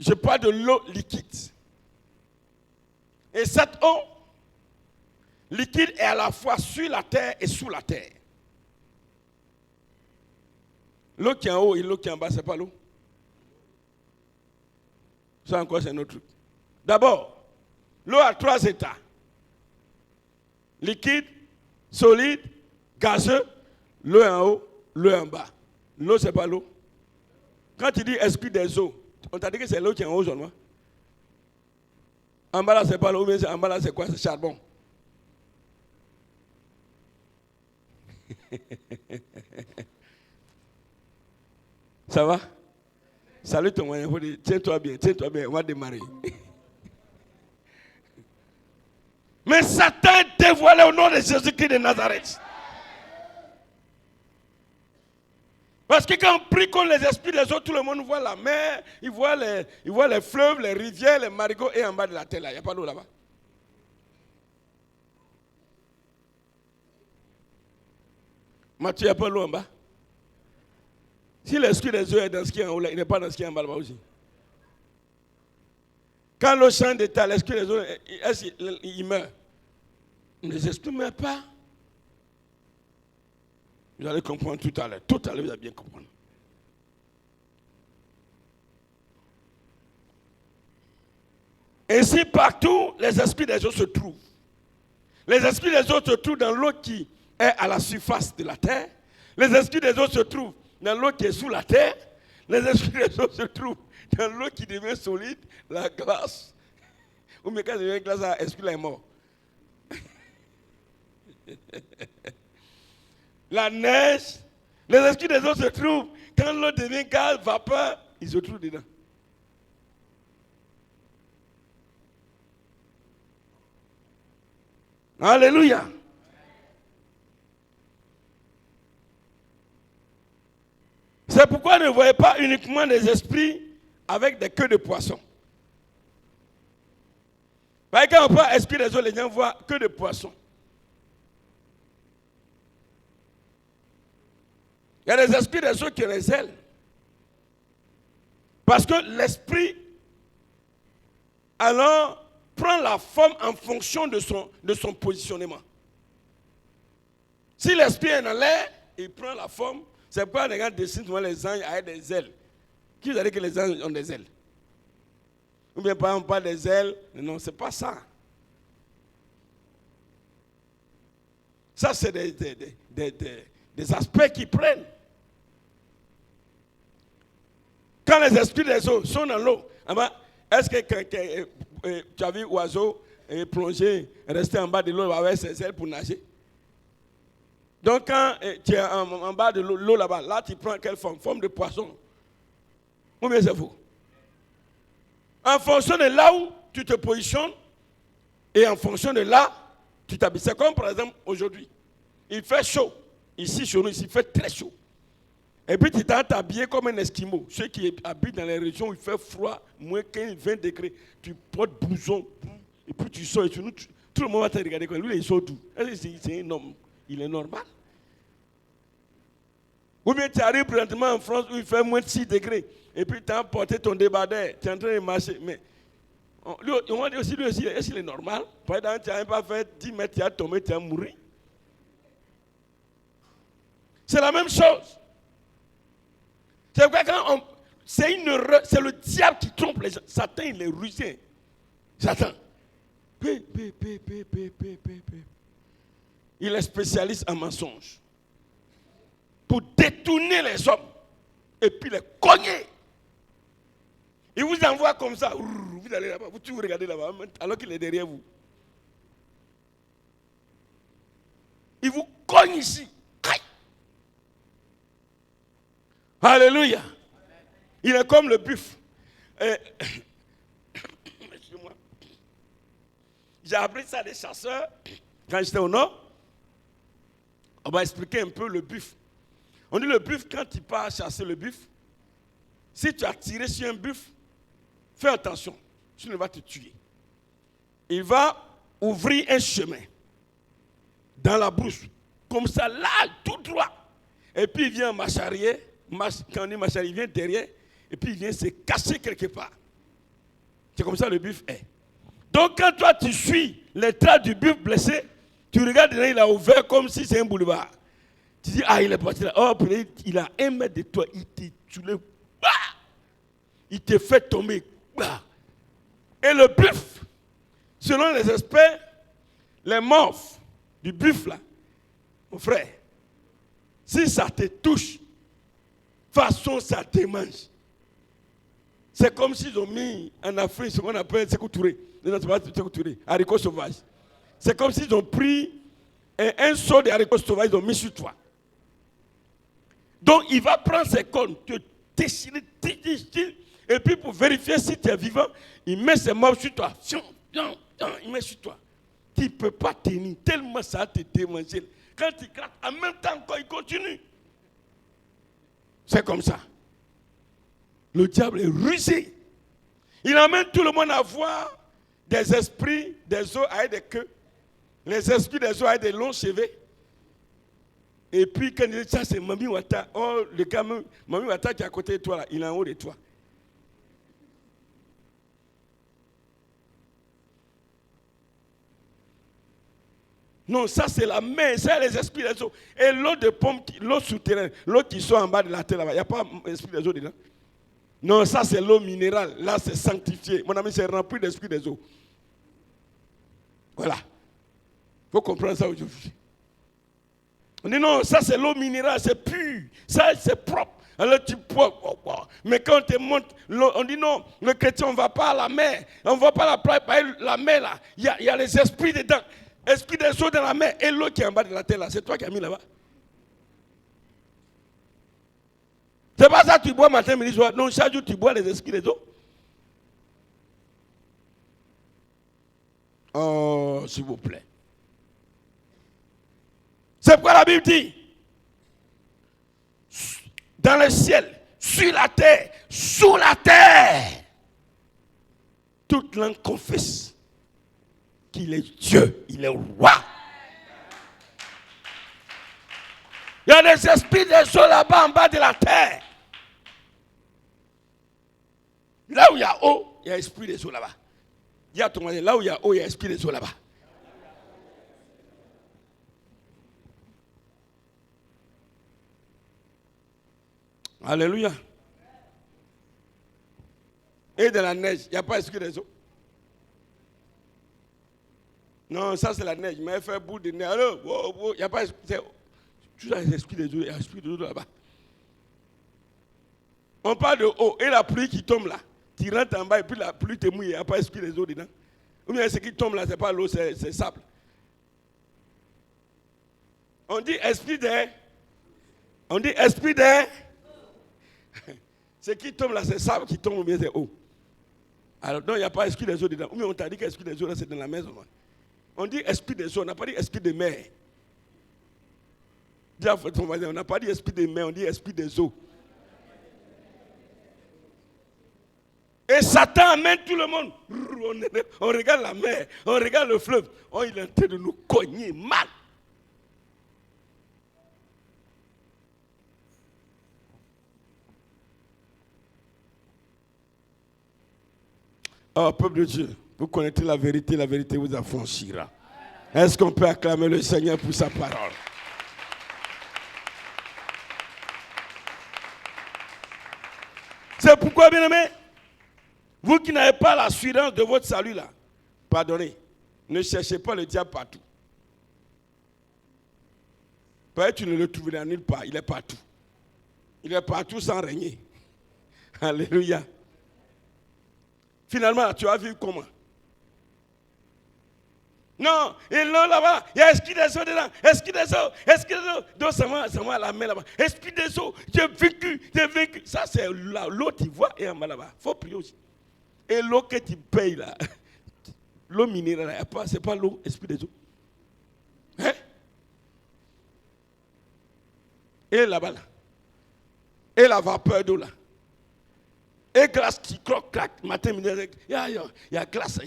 Je parle de l'eau liquide. Et cette eau liquide est à la fois sur la terre et sous la terre. L'eau qui est en haut et l'eau qui est en bas, ce n'est pas l'eau. Ça encore, c'est un autre truc. D'abord, l'eau a 3 états. Liquide, solide, gazeux. L'eau est en haut, l'eau est en bas. L'eau, ce n'est pas l'eau. Quand tu dis esprit des eaux, on t'a dit que c'est l'eau qui est en haut seulement. En bas là, c'est pas l'eau, mais en bas là, c'est quoi? C'est charbon. Ça va? Salut ton moyen, tiens-toi bien, on va démarrer. Mais Satan est dévoilé au nom de Jésus-Christ de Nazareth. Parce que quand on prie contre les esprits des autres, tout le monde voit la mer, il voit les fleuves, les rivières, les marigots, et en bas de la terre, là, il n'y a pas d'eau là-bas. Matthieu, il n'y a pas l'eau en bas. Si l'esprit des eaux est dans ce qui est en haut, là, il n'est pas dans ce qui est en bas là-bas aussi. Quand l'eau change d'état, l'esprit des eaux, il meurt. Les esprits ne meurent pas. Vous allez comprendre tout à l'heure. Tout à l'heure, vous allez bien comprendre. Ainsi, partout, les esprits des eaux se trouvent. Les esprits des eaux se trouvent dans l'eau qui est à la surface de la terre. Les esprits des eaux se trouvent dans l'eau qui est sous la terre. Les esprits des eaux se trouvent dans l'eau qui devient solide, la glace. Ou mais quand il devient glace, l'esprit là est mort. La neige, les esprits des eaux se trouvent. Quand l'eau devient gaz, vapeur, ils se trouvent dedans. Alléluia. C'est pourquoi ne voyez pas uniquement des esprits avec des queues de poisson. Parce que quand on parle esprit des eaux, les gens voient que de poissons. Il y a des esprits des eaux qui ont les ailes. Parce que l'esprit, alors, prend la forme en fonction de son positionnement. Si l'esprit est dans l'air, il prend la forme. C'est pourquoi les gens dessinent souvent les anges avec des ailes. Qui vous a dit que les anges ont des ailes? Ou bien par exemple, pas des ailes. Non, ce n'est pas ça. Ça, c'est des aspects qu'ils prennent. Quand les esprits des eaux sont dans l'eau, est-ce que tu as vu oiseau plonger, rester en bas de l'eau avec ses ailes pour nager? Donc quand tu es en bas de l'eau là-bas, là tu prends quelle forme? Forme de poisson. Ou bien c'est faux? En fonction de là où tu te positionnes et en fonction de là, tu t'habilles. C'est comme par exemple aujourd'hui. Il fait chaud. Ici, chez nous, il fait très chaud. Et puis tu t'es habillé comme un Esquimau. Ceux qui habitent dans les régions où il fait froid, moins 15, 20 degrés, tu portes blouson. Et puis tu sors et tout le monde va te regarder comme lui, il sort d'où? C'est un homme. Il est normal. Ou bien tu arrives présentement en France où il fait moins de 6 degrés. Et puis tu as porté ton débardeur. Tu es en train de marcher. Mais on va dire aussi, lui aussi, est-ce qu'il est normal? Par exemple, tu n'as même pas fait 10 mètres, tu as tombé, tu as mouru. C'est la même chose. C'est pourquoi quand c'est le diable qui trompe les gens. Satan, il est rusé. Satan. Il est spécialiste en mensonges. Pour détourner les hommes. Et puis les cogner. Il vous envoie comme ça. Vous allez là-bas. Vous regardez là-bas. Alors qu'il est derrière vous. Il vous cogne ici. Alléluia. Il est comme le buffle. Excusez-moi. J'ai appris ça des chasseurs. Quand j'étais au nord, on va expliquer un peu le buffle. On dit le buffle, quand tu pars chasser le buffle, si tu as tiré sur un buffle, fais attention, sinon il va te tuer. Il va ouvrir un chemin dans la brousse, comme ça, là, tout droit. Et puis il vient en marche arrière. Quand on dit marche arrière, il vient derrière. Et puis il vient se cacher quelque part. C'est comme ça le buffle est. Donc quand toi tu suis les traces du buffle blessé, tu regardes, il a ouvert comme si c'est un boulevard. Tu dis, ah, il est parti là. Oh, il a 1 mètre de toi. Il te soulève. Bah! Il te fait tomber. Bah! Et le buffle, selon les experts, les morphes du buffle, là, mon frère, si ça te touche, façon ça te mange. C'est comme s'ils ont mis en Afrique ce qu'on appelle Sékou Touré. Non, c'est pas Sékou Touré, haricots sauvages. C'est comme s'ils ont pris un seau de haricots sauvages, ils ont mis sur toi. Donc il va prendre ses cornes, te déchirer, et puis pour vérifier si tu es vivant, il met ses morts sur toi. Il met sur toi. Tu ne peux pas tenir, tellement ça te démanger. Quand il craque, en même temps, quand il continue. C'est comme ça. Le diable est rusé. Il emmène tout le monde à voir des esprits, des eaux avec des queues. Les esprits des eaux avec des longs cheveux. Et puis quand il dit ça, c'est Mami Wata. Oh, le gars, Mami Wata qui est à côté de toi, là, il est en haut de toi. Non, ça c'est la main, c'est les esprits des eaux. Et l'eau de pomme, l'eau souterraine, l'eau qui sont en bas de la terre là-bas, il n'y a pas l'esprit des eaux dedans. Non, ça c'est l'eau minérale. Là c'est sanctifié. Mon ami, c'est rempli d'esprit des eaux. Voilà. Il faut comprendre ça aujourd'hui. On dit non, ça c'est l'eau minérale, c'est pur. Ça c'est propre. Alors tu peux. Mais quand on te montre, on dit non, le chrétien, on ne va pas à la mer. On ne va pas à la mer là. Il y a les esprits dedans. Esprit des eaux dans la mer et l'eau qui est en bas de la terre là. C'est toi qui as mis là-bas. C'est pas ça que tu bois matin, midi, soir. Non, chaque jour tu bois les esprits des eaux. Oh, s'il vous plaît. C'est pourquoi la Bible dit, dans le ciel, sur la terre, sous la terre, toute langue confesse qu'il est Dieu, il est roi. Il y a des esprits des eaux là-bas en bas de la terre. Là où il y a eau, il y a esprit des eaux là-bas. Il y a ton mari, là où il y a eau, il y a esprit des eaux là-bas. Alléluia. Et de la neige, il n'y a pas esprit des eaux. Non, ça c'est la neige. Mais elle fait bout de neige. Il n'y a pas esprit. Tu as l'esprit des eaux, il y a l'esprit des eaux là-bas. On parle de eau et la pluie qui tombe là. Tu rentres en bas et puis la pluie te mouille, il n'y a pas esprit des eaux dedans. Ou bien ce qui tombe là, ce n'est pas l'eau, c'est sable. On dit esprit d'air. On dit esprit d'air. Ce qui tombe là, c'est sable qui tombe ou bien c'est eau. Alors non, il n'y a pas esprit des eaux dedans. Ou bien on t'a dit qu'esprit des eaux là, c'est dans la maison. On dit esprit des eaux, on n'a pas dit esprit de mer. Dis à ton voisin, on n'a pas dit esprit de mer, on dit esprit des eaux. Et Satan amène tout le monde. On regarde la mer, on regarde le fleuve. Oh, il est en train de nous cogner mal. Oh, peuple de Dieu, vous connaissez la vérité vous affranchira. Est-ce qu'on peut acclamer le Seigneur pour sa parole? C'est pourquoi, bien aimé, vous qui n'avez pas l'assurance de votre salut là, pardonnez, ne cherchez pas le diable partout. Peut-être que tu ne le trouveras nulle part, il est partout. Il est partout sans régner. Alléluia. Finalement, tu as vu comment? Non, et là, là-bas, il y a esprit des eaux dedans, esprit des eaux, donc ça va à la main là-bas, esprit des eaux, j'ai vécu. Ça, c'est l'eau, tu vois, et en bas là-bas. Il faut prier aussi. Et l'eau que tu payes là, l'eau minérale, c'est pas l'eau, esprit des eaux. Hein? Et là-bas, là. Et la vapeur d'eau là. Et glace qui craque, matin, midi, il y a glace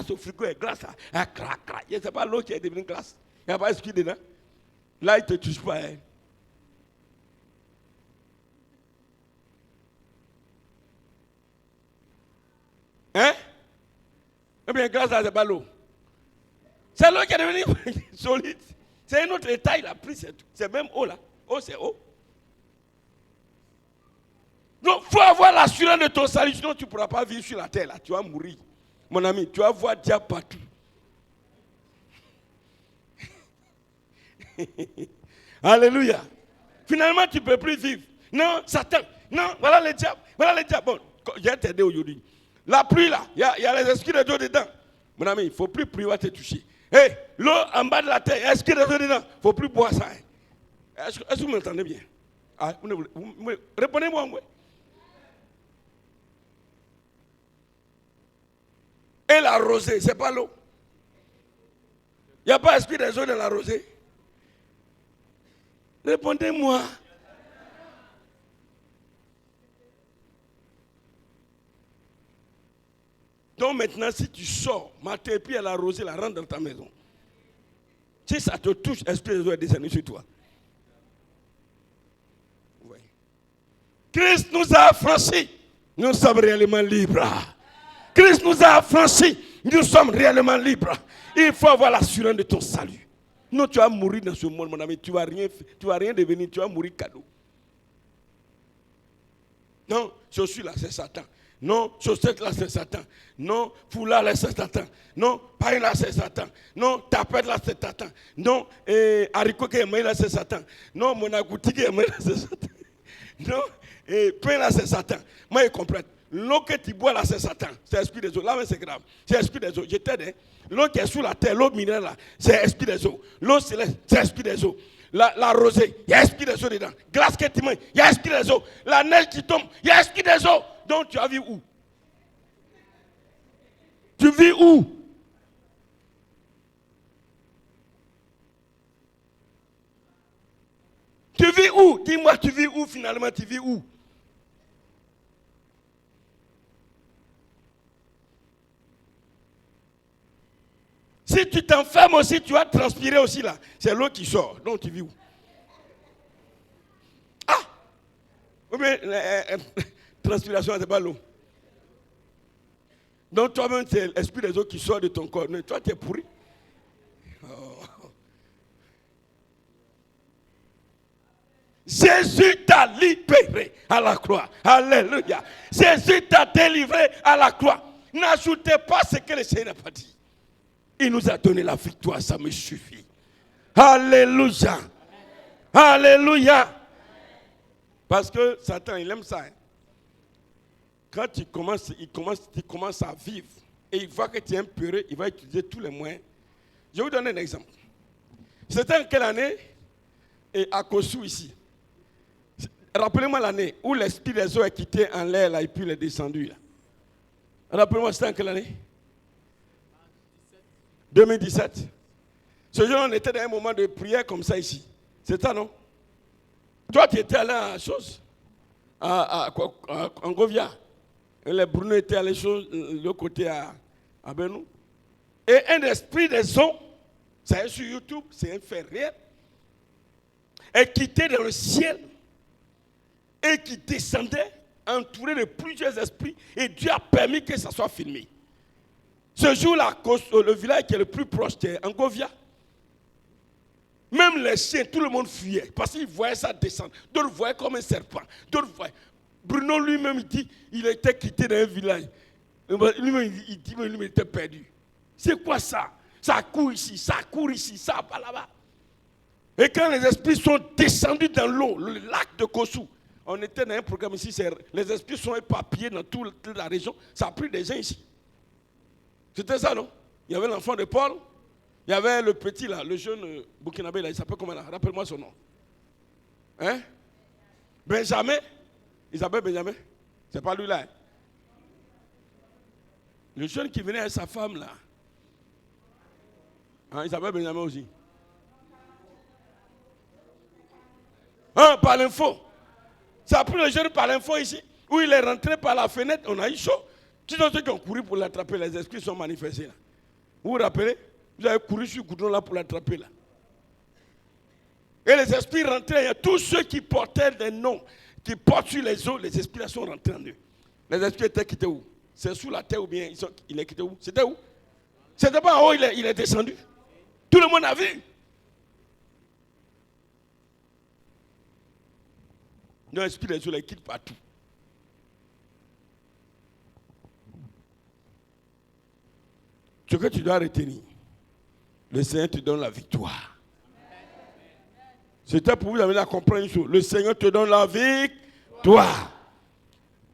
au frigo, il y a glace, crac. Ce n'est pas l'eau qui est devenue glace. Il n'y a pas esprit dedans. Là, il ne te touche pas. Hein? Hein? Eh bien, glace, ce n'est pas l'eau. C'est l'eau qui est devenue solide. C'est un autre état, il a pris, c'est même eau là. Eau, c'est eau. Donc, il faut avoir l'assurance de ton salut, sinon tu ne pourras pas vivre sur la terre là. Tu vas mourir. Mon ami, tu vas voir diable partout. Alléluia. Finalement, tu ne peux plus vivre. Non, Satan. Non, voilà le diable. Bon, je vais t'aider aujourd'hui. La pluie là, il y a les esprits de Dieu dedans. Mon ami, il ne faut plus prier à te toucher. Hey, l'eau en bas de la terre, il y a les esprits de Dieu dedans. Il ne faut plus boire ça. Hein. Est-ce que vous m'entendez bien? Ah, répondez-moi. Et la rosée, ce n'est pas l'eau. Il n'y a pas esprit des eaux dans la rosée. Répondez-moi. Donc maintenant, si tu sors, matin, et puis la rosée, la rentre dans ta maison. Si ça te touche, esprit des eaux est descendu sur toi. Christ nous a affranchis. Nous sommes réellement libres. Christ nous a affranchis. Nous sommes réellement libres. Il faut avoir l'assurance de ton salut. Non, tu vas mourir dans ce monde, mon ami. Tu vas rien devenir. Tu vas mourir cadeau. Non, chaussure là, c'est Satan. Non, chaussette là, c'est Satan. Non, foulard là, c'est Satan. Non, paille là, c'est Satan. Non, tapette là, c'est Satan. Non, haricot qui est là, c'est Satan. Non, mon agouti qui est là, c'est Satan. Non, pain là, c'est Satan. Moi, je comprends. L'eau que tu bois là, c'est Satan. C'est l'esprit des eaux. Là, c'est grave. C'est l'esprit des eaux. Je t'aide. L'eau qui est sous la terre, l'eau minérale là, c'est l'esprit des eaux. L'eau céleste, c'est l'esprit des eaux. La rosée, il y a l'esprit des eaux dedans. Glace que tu manges, il y a l'esprit des eaux. La neige qui tombe, il y a l'esprit des eaux. Donc tu as vu où? Tu vis où? Tu vis où? Dis-moi, tu vis où finalement? Tu vis où? Si tu t'enfermes aussi, tu vas transpirer aussi là. C'est l'eau qui sort. Donc tu vis où? Ah! Mais transpiration, c'est pas l'eau. Donc toi-même, c'est l'esprit des eaux qui sort de ton corps. Mais toi, tu es pourri. Oh. Jésus t'a libéré à la croix. Alléluia. Jésus t'a délivré à la croix. N'ajoutez pas ce que le Seigneur n'a pas dit. Il nous a donné la victoire, ça me suffit. Alléluia. Alléluia. Parce que Satan, il aime ça. Hein. Quand tu commences à vivre et il voit que tu es impuré, il va utiliser tous les moyens. Je vais vous donner un exemple. C'était en quelle année? Et à Kossou ici. Rappelez-moi l'année où l'esprit des eaux est quitté en l'air là, et puis il est descendu. Là. Rappelez-moi, c'était en quelle année? 2017. Ce jour, on était dans un moment de prière comme ça ici. C'est ça, non? Toi, tu étais allé à chose, à Angovia. Et les Bruno étaient allés de l'autre côté à Benou. Et un esprit des eaux, ça est sur YouTube, c'est un fait réel, est quitté dans le ciel et qui descendait entouré de plusieurs esprits et Dieu a permis que ça soit filmé. Ce jour-là, le village qui est le plus proche, c'est Angovia. Même les chiens, tout le monde fuyait parce qu'ils voyaient ça descendre. D'autres voyaient comme un serpent. D'autres voyaient. Bruno lui-même, il dit, il était quitté dans un village. Lui-même, il dit, mais lui-même, il était perdu. C'est quoi ça? Ça court ici, ça court ici, ça va là-bas. Et quand les esprits sont descendus dans l'eau, le lac de Kossou, on était dans un programme ici, les esprits sont éparpillés dans toute la région. Ça a pris des gens ici. C'était ça, non? Il y avait l'enfant de Paul. Il y avait le petit là, le jeune Burkinabé là, il s'appelle comment là? Rappelle-moi son nom. Hein? Benjamin? Il s'appelle Benjamin? C'est pas lui là. Hein? Le jeune qui venait avec sa femme là. Hein, il s'appelle Benjamin aussi. Hein, par l'info. Ça a pris le jeune par l'info ici, où il est rentré par la fenêtre, on a eu chaud. Tous ceux qui ont couru pour l'attraper, les esprits sont manifestés là. Vous vous rappelez? Vous avez couru sur le goudron là pour l'attraper là. Et les esprits rentraient, il y a tous ceux qui portaient des noms, qui portent sur les eaux, les esprits là sont rentrés en eux. Les esprits étaient quittés où? C'est sous la terre ou bien il est quitté où? C'était où? C'était pas en haut, il est descendu. Tout le monde a vu. L'esprit des eaux les quitte partout. Ce que tu dois retenir, le Seigneur te donne la victoire. C'était pour vous amener à comprendre une chose. Le Seigneur te donne la victoire.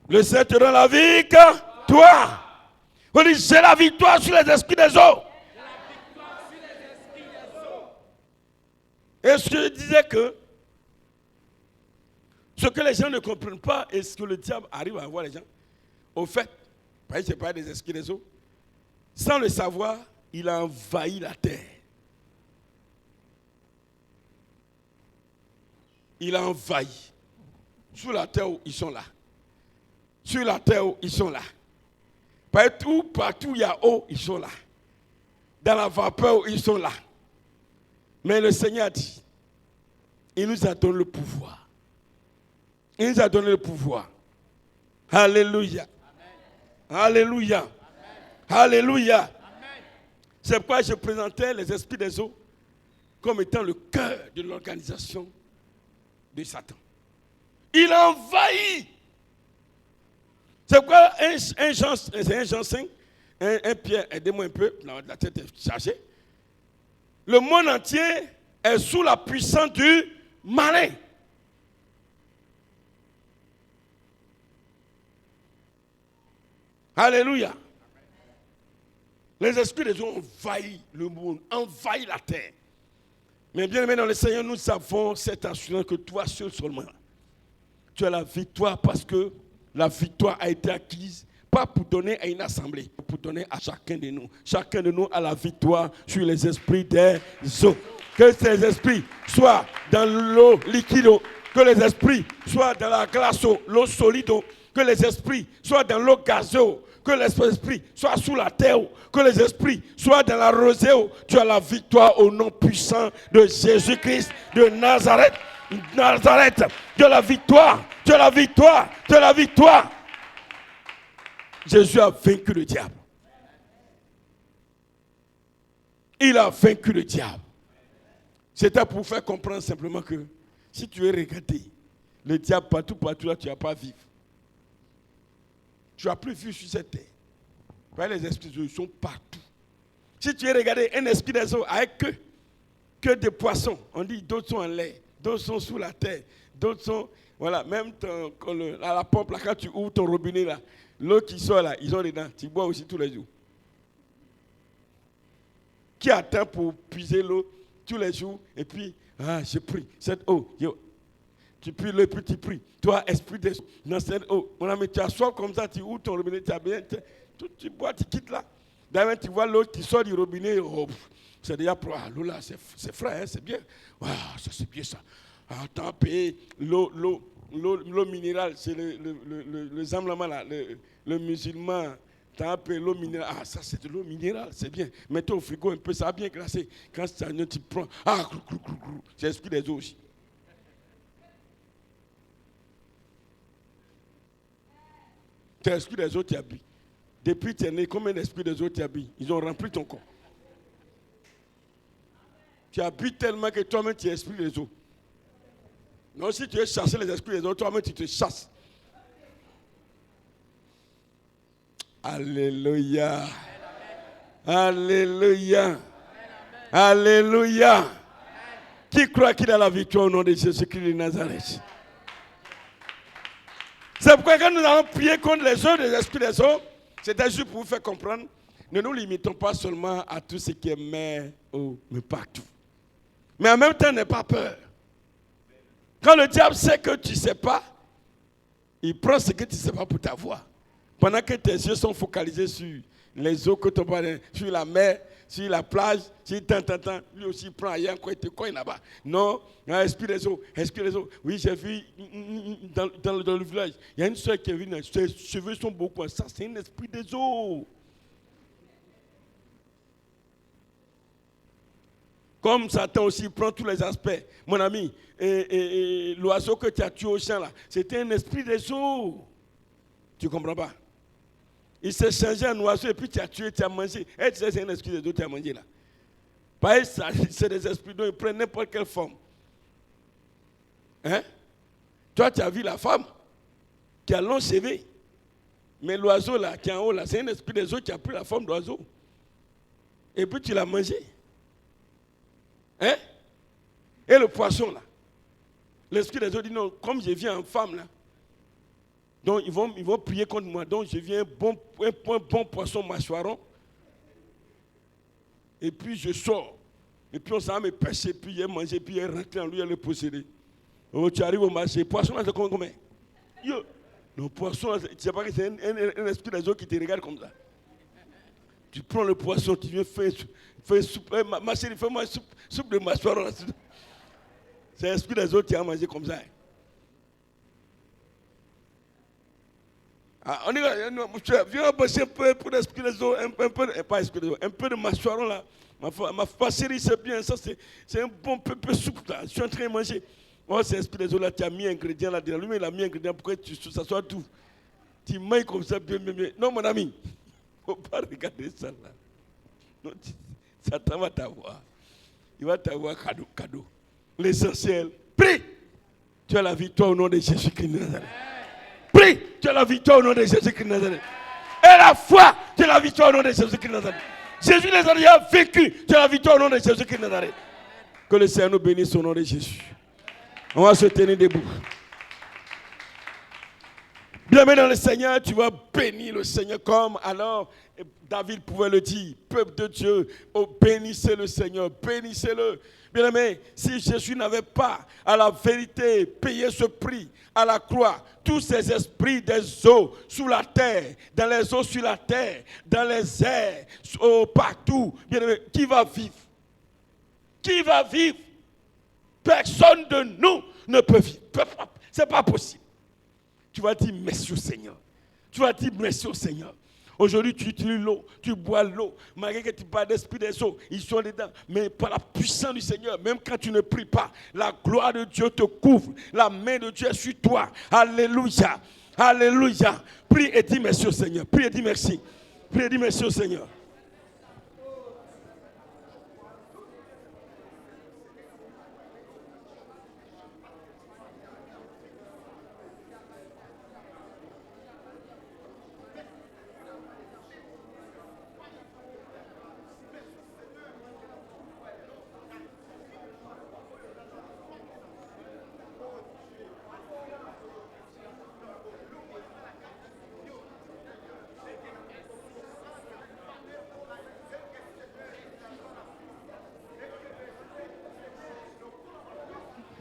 Le Seigneur te donne la victoire. On dit, j'ai la victoire sur les esprits des eaux. Et ce que je disais que ce que les gens ne comprennent pas et ce que le diable arrive à voir les gens, au fait, parce que c'est pas des esprits des eaux, sans le savoir, il a envahi la terre. Il a envahi. Sur la terre où ils sont là. Sur la terre où ils sont là. Partout où il y a eau, ils sont là. Dans la vapeur où ils sont là. Mais le Seigneur a dit, il nous a donné le pouvoir. Il nous a donné le pouvoir. Alléluia. Amen. Alléluia. Amen. Alléluia. Amen. C'est pourquoi je présentais les esprits des eaux comme étant le cœur de l'organisation de Satan. Il envahit. C'est pourquoi un Jean 5, un Pierre, aidez-moi un peu, la tête est chargée. Le monde entier est sous la puissance du malin. Alléluia. Les esprits des eaux envahissent le monde, envahissent la terre. Mais bien aimé dans le Seigneur, nous avons cette assurance que toi seul seulement, tu as la victoire parce que la victoire a été acquise, pas pour donner à une assemblée, pour donner à chacun de nous. Chacun de nous a la victoire sur les esprits des eaux. Que ces esprits soient dans l'eau liquide, que les esprits soient dans la glace, l'eau solide, que les esprits soient dans l'eau gazeuse, que les esprits soient sous la terre, que les esprits soient dans la rosée. Tu as la victoire au nom puissant de Jésus-Christ de Nazareth. Nazareth, tu as la victoire, tu as la victoire, tu as la victoire. Jésus a vaincu le diable. Il a vaincu le diable. C'était pour faire comprendre simplement que si tu es regardé, le diable partout là, tu n'as pas à vivre. Tu n'as plus vu sur cette terre. Les esprits des eaux sont partout. Si tu es regardé un esprit des eaux avec que des poissons, on dit d'autres sont en l'air, d'autres sont sous la terre, d'autres sont, voilà, même à la pompe, là, quand tu ouvres ton robinet, là, l'eau qui sort là, ils ont dedans, tu bois aussi tous les jours. Qui attend pour puiser l'eau tous les jours, et puis, je prie, cette eau, tu pries le petit prix. Toi, esprit des eaux, dans cette eau, mon ami, tu as soif comme ça, tu ouvres ton robinet, tu as bien, tu bois, tu quittes là. D'ailleurs, tu vois l'eau qui sort du robinet, c'est déjà pour l'eau là, c'est frais, hein, c'est bien. Ça c'est bien ça. Attends, payer l'eau minérale, c'est le zamlama là, le musulman. T'as payé l'eau minérale. Ça c'est de l'eau minérale, c'est bien. Mets-toi au frigo un peu, ça a bien glacé. Quand tu prends, c'est l'esprit des eaux aussi. C'est l'esprit des eaux qui habite. Depuis tu es né, combien d'esprits des eaux t'habitent? Ils ont rempli ton corps. Tu habites tellement que toi-même tu es esprit des eaux. Non, si tu veux chasser les esprits des eaux, toi-même tu te chasses. Alléluia. Alléluia. Alléluia. Qui croit qu'il a la victoire au nom de Jésus-Christ de Nazareth? C'est pourquoi quand nous allons prier contre les œuvres des esprits des eaux, c'était juste pour vous faire comprendre, ne nous limitons pas seulement à tout ce qui est mer, eau, mais partout. Mais en même temps, n'aie pas peur. Quand le diable sait que tu ne sais pas, il prend ce que tu ne sais pas pour t'avoir. Pendant que tes yeux sont focalisés sur les eaux que tu as, sur la mer, sur la plage, sur tant, lui aussi il prend ailleurs, quoi, il te cogne là-bas. Non, esprit des eaux. Oui, j'ai vu dans le village, il y a une soeur qui est venue, ses cheveux sont beaucoup, ça c'est un esprit des eaux. Comme Satan aussi prend tous les aspects. Mon ami, l'oiseau que tu as tué au champ là, c'était un esprit des eaux. Tu ne comprends pas? Il s'est changé en oiseau et puis tu as tué, tu as mangé. Et tu sais, c'est un esprit des eaux que tu as mangé là. Pareil, c'est des esprits dont ils prennent n'importe quelle forme. Hein? Toi, tu as vu la femme qui a long cheveux. Mais l'oiseau là, qui est en haut là, c'est un esprit des eaux qui a pris la forme d'oiseau. Et puis tu l'as mangé. Hein? Et le poisson là. L'esprit des eaux dit non, comme je viens en femme là, donc ils vont prier contre moi. Donc je viens un bon poisson mâchoiron. Et puis je sors. Et puis on s'en va me pêcher, puis il est mangé, puis il est rentré en lui, il est possédé. Donc tu arrives au marché, poisson là c'est combien? Yo. Le poisson, tu ne sais pas que c'est un esprit des eaux qui te regarde comme ça. Tu prends le poisson, tu viens faire une soupe. Ma chérie, fais-moi une soupe de mâchoiron. C'est l'esprit des eaux qui a mangé comme ça. On dit, viens bosser un peu pour l'esprit des eaux, un peu, pas esprit des eaux, un peu de mâchoiron là. Ma chérie, c'est bien, ça c'est un bon peu soupe là. Je suis en train de manger. Oh, c'est l'esprit des eaux là, tu as mis un ingrédient là-dedans. Lui, il a mis un ingrédient pour que ça soit tout. Tu manges comme ça, bien. Non, mon ami, il ne faut pas regarder ça là. Non, Satan va t'avoir. Il va t'avoir cadeau. L'essentiel, prie. Tu as la victoire au nom de Jésus-Christ de Nazareth. Prie, tu as la victoire au nom de Jésus-Christ de Nazareth. Et la foi, tu as la victoire au nom de Jésus-Christ de Nazareth. Jésus de Nazareth a vécu, tu as la victoire au nom de Jésus-Christ de Nazareth. Que le Seigneur nous bénisse au nom de Jésus. On va se tenir debout. Bien-aimé dans le Seigneur, tu vas bénir le Seigneur comme alors David pouvait le dire. Peuple de Dieu, oh, bénissez le Seigneur, bénissez-le. Bien-aimé, si Jésus n'avait pas à la vérité payé ce prix à la croix, tous ces esprits des eaux sous la terre, dans les eaux sur la terre, dans les airs, partout, bien-aimé, qui va vivre? Qui va vivre? Personne de nous ne peut vivre. Ce n'est pas possible. Tu vas dire merci au Seigneur. Tu vas dire merci au Seigneur. Aujourd'hui, tu utilises l'eau, tu bois l'eau. Malgré que tu parles d'esprit des eaux, ils sont dedans. Mais par la puissance du Seigneur, même quand tu ne pries pas, la gloire de Dieu te couvre. La main de Dieu est sur toi. Alléluia. Alléluia. Prie et dis merci au Seigneur. Prie et dis merci. Prie et dis merci au Seigneur.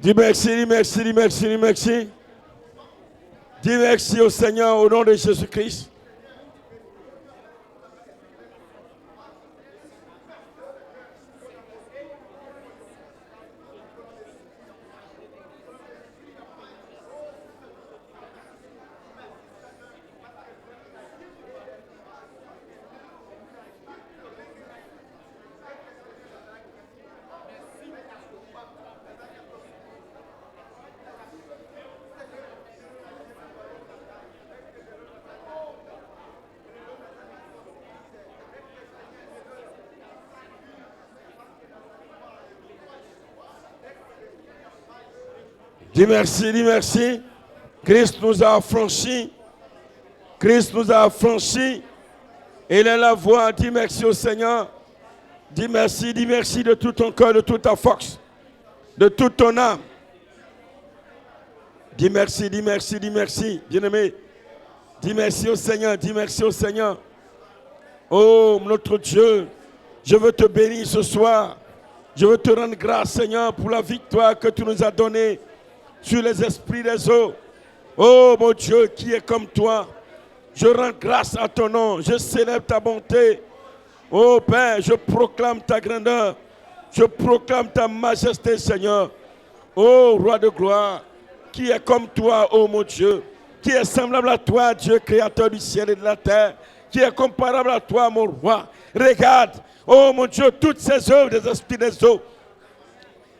Dis merci, dis merci, dis merci, dis merci. Dis merci au Seigneur au nom de Jésus-Christ. Dis merci, dis merci. Christ nous a affranchis. Christ nous a affranchis. Il est la voix. Dis merci au Seigneur. Dis merci de tout ton cœur, de toute ta force, de toute ton âme. Dis merci, dis merci, dis merci. Bien-aimé, dis merci au Seigneur, dis merci au Seigneur. Oh, notre Dieu, je veux te bénir ce soir. Je veux te rendre grâce, Seigneur, pour la victoire que tu nous as donnée sur les esprits des eaux. Oh mon Dieu, qui est comme toi. Je rends grâce à ton nom. Je célèbre ta bonté. Oh Père, je proclame ta grandeur. Je proclame ta majesté, Seigneur. Oh Roi de gloire, qui est comme toi, oh mon Dieu. Qui est semblable à toi, Dieu, créateur du ciel et de la terre. Qui est comparable à toi, mon roi. Regarde, oh mon Dieu, toutes ces œuvres des esprits des eaux.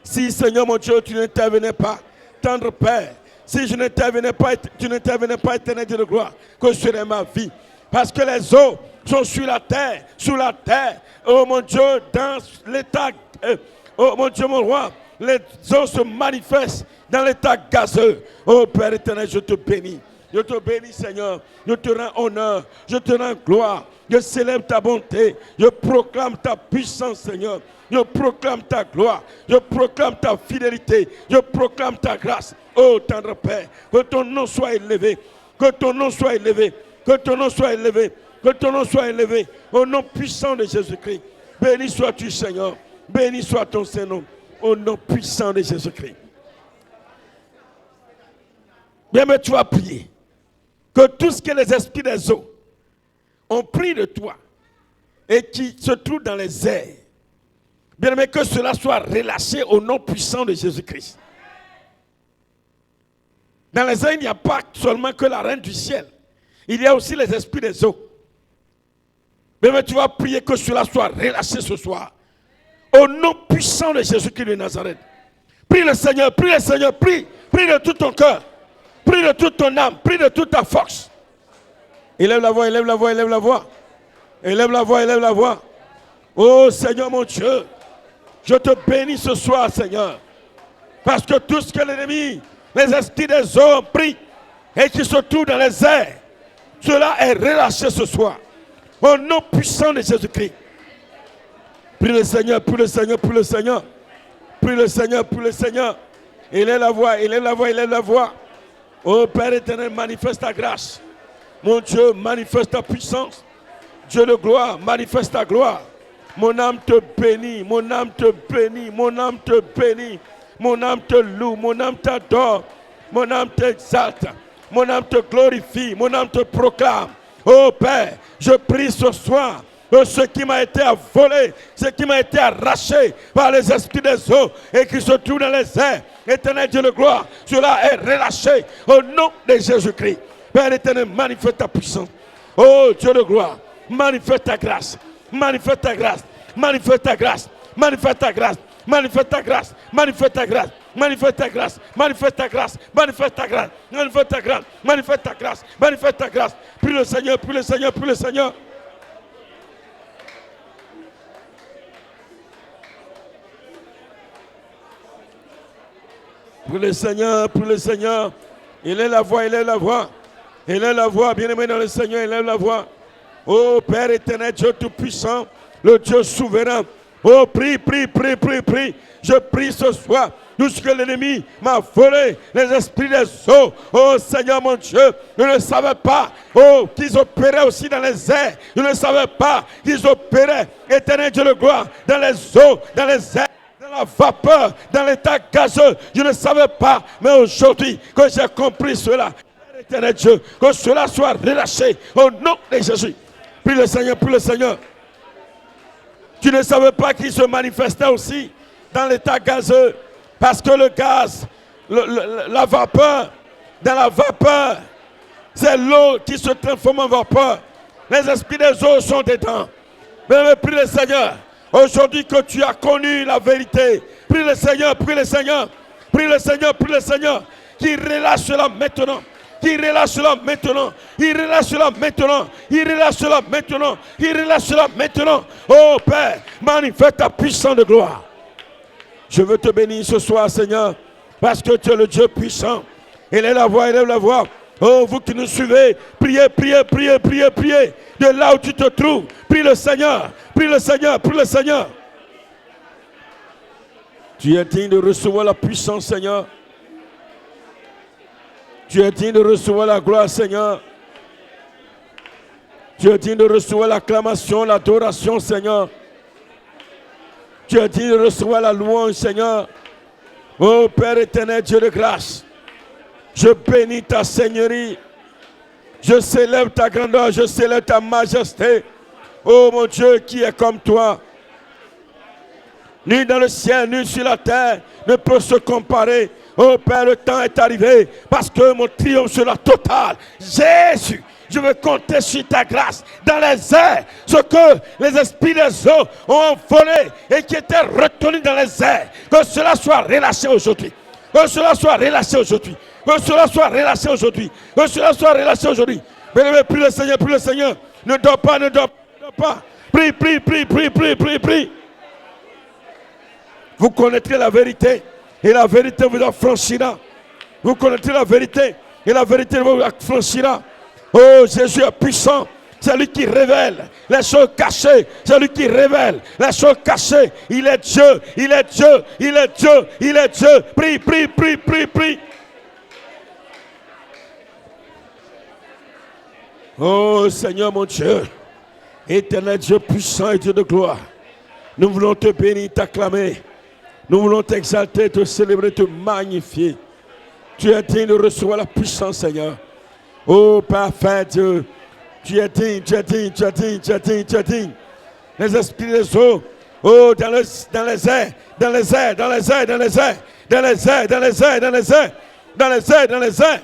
Si, Seigneur, mon Dieu, tu n'intervenais pas, tendre Père, si je n'intervenais pas, tu n'intervenais pas, éternel Dieu de gloire, que serait ma vie? Parce que les eaux sont sur la terre, sous la terre. Oh mon Dieu, dans l'état, oh mon Dieu, mon roi, les eaux se manifestent dans l'état gazeux. Oh Père éternel, je te bénis. Je te bénis, Seigneur. Je te rends honneur. Je te rends gloire. Je célèbre ta bonté. Je proclame ta puissance, Seigneur. Je proclame ta gloire. Je proclame ta fidélité. Je proclame ta grâce. Oh, tendre Père, que ton nom soit élevé. Que ton nom soit élevé. Que ton nom soit élevé. Que ton nom soit élevé. Au nom puissant de Jésus-Christ. Béni sois-tu, Seigneur. Béni soit ton Saint-Nom. Au nom puissant de Jésus-Christ. Bien, mais tu vas prier. Que tout ce que les esprits des eaux ont pris de toi et qui se trouve dans les airs, bien aimé, que cela soit relâché au nom puissant de Jésus-Christ. Dans les airs, il n'y a pas seulement que la reine du ciel. Il y a aussi les esprits des eaux. Bien aimé, tu vas prier que cela soit relâché ce soir. Au nom puissant de Jésus-Christ de Nazareth. Prie le Seigneur, prie le Seigneur, prie. Prie de tout ton cœur. Prie de toute ton âme. Prie de toute ta force. Élève la voix, élève la voix, élève la voix. Élève la voix, élève la voix. Oh Seigneur mon Dieu, je te bénis ce soir, Seigneur. Parce que tout ce que l'ennemi, les esprits des hommes prient et qui se trouvent dans les airs, cela est relâché ce soir. Au nom puissant de Jésus-Christ. Prie le Seigneur, prie le Seigneur, prie le Seigneur. Prie le Seigneur, prie le Seigneur. Élève la voix, élève la voix, élève la voix. Oh Père éternel, manifeste ta grâce. Mon Dieu, manifeste ta puissance. Dieu de gloire, manifeste ta gloire. Mon âme te bénit, mon âme te bénit, mon âme te bénit. Mon âme te loue, mon âme t'adore. Mon âme t'exalte. Mon âme te glorifie, mon âme te proclame. Oh Père, je prie ce soir. Ce qui m'a été volé, ce qui m'a été arraché par les esprits des eaux et qui se trouve dans les airs. Éternel Dieu de gloire, cela est relâché au nom de Jésus-Christ. Père éternel, manifeste ta puissance. Oh Dieu de gloire, manifeste ta grâce, manifeste ta grâce, manifeste ta grâce, manifeste ta grâce, manifeste ta grâce, manifeste ta grâce, manifeste ta grâce, manifeste ta grâce, manifeste ta grâce, manifeste ta grâce, manifeste ta grâce, manifeste ta grâce. Prie le Seigneur, prie le Seigneur, prie le Seigneur. Prie le Seigneur, prie le Seigneur. Il est la voix, il est la voix. Il est la voix, bien-aimé dans le Seigneur, il est la voix. Oh Père éternel, Dieu tout-puissant, le Dieu souverain. Oh, prie, prie, prie, prie, prie. Je prie ce soir. Tout ce que l'ennemi m'a volé, les esprits des eaux. Oh Seigneur mon Dieu, je ne savais pas. Oh, qu'ils opéraient aussi dans les airs. Je ne savais pas qu'ils opéraient, éternel Dieu de gloire, dans les eaux, dans les airs. Dans la vapeur, dans l'état gazeux, je ne savais pas, mais aujourd'hui, que j'ai compris cela, éternel Dieu, que cela soit relâché au nom de Jésus. Prie le Seigneur, prie le Seigneur. Tu ne savais pas qu'il se manifestait aussi dans l'état gazeux, parce que le gaz, la vapeur, dans la vapeur, c'est l'eau qui se transforme en vapeur. Les esprits des eaux sont dedans. Mais prie le Seigneur. Aujourd'hui que tu as connu la vérité, prie le Seigneur, prie le Seigneur, prie le Seigneur, prie le Seigneur, qui relâche cela maintenant, qui relâche cela maintenant, il relâche cela maintenant, il relâche cela maintenant, il relâche cela maintenant. Oh Père, manifeste ta puissance de gloire. Je veux te bénir ce soir, Seigneur, parce que tu es le Dieu puissant. Élève la voix, élève la voix. Oh, vous qui nous suivez, priez, priez, priez, priez, priez. De là où tu te trouves, prie le Seigneur, prie le Seigneur, prie le Seigneur. Tu es digne de recevoir la puissance, Seigneur. Tu es digne de recevoir la gloire, Seigneur. Tu es digne de recevoir l'acclamation, l'adoration, Seigneur. Tu es digne de recevoir la louange, Seigneur. Oh Père éternel, Dieu de grâce. Je bénis ta Seigneurie. Je célèbre ta grandeur, je célèbre ta majesté. Oh mon Dieu, qui est comme toi. Ni dans le ciel, ni sur la terre ne peut se comparer. Oh Père, le temps est arrivé parce que mon triomphe sera total. Jésus, je veux compter sur ta grâce dans les airs. Ce que les esprits des eaux ont volé et qui étaient retenus dans les airs. Que cela soit relâché aujourd'hui. Que cela soit relâché aujourd'hui. Que cela soit relâché aujourd'hui. Que cela soit relâché aujourd'hui. Bien-aimé, prie le Seigneur, prie le Seigneur. Ne dors pas, ne dors pas. Prie, prie, prie, prie, prie, prie, prie. Vous connaîtrez la vérité et la vérité vous affranchira. Vous connaîtrez la vérité et la vérité vous affranchira. Oh, Jésus est puissant. C'est lui qui révèle les choses cachées. C'est lui qui révèle les choses cachées. Il est Dieu, il est Dieu, il est Dieu, il est Dieu. Prie, prie, prie, prie, prie. Oh Seigneur mon Dieu, éternel Dieu puissant et Dieu de gloire, nous voulons te bénir, t'acclamer. Nous voulons t'exalter, te célébrer, te magnifier. Tu es digne de recevoir la puissance, Seigneur. Oh parfait Dieu, tu es digne, tu es digne, tu es digne, tu es digne, tu es digne. Les esprits des eaux, oh dans les airs, dans les airs, dans les airs, dans les airs, dans les airs, dans les airs, dans les airs, dans les airs, dans les airs.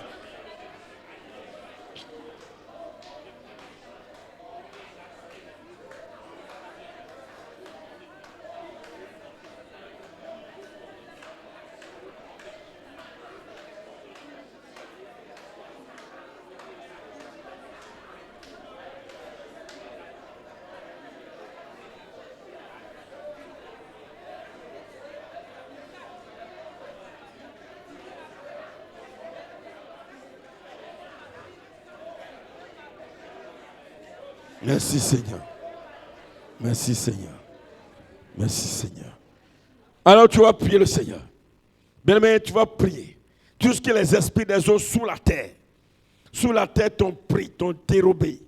Merci Seigneur. Merci Seigneur. Merci Seigneur. Alors tu vas prier le Seigneur. Bien-aimé, tu vas prier. Tout ce que les esprits des eaux sous la terre t'ont pris, t'ont dérobé.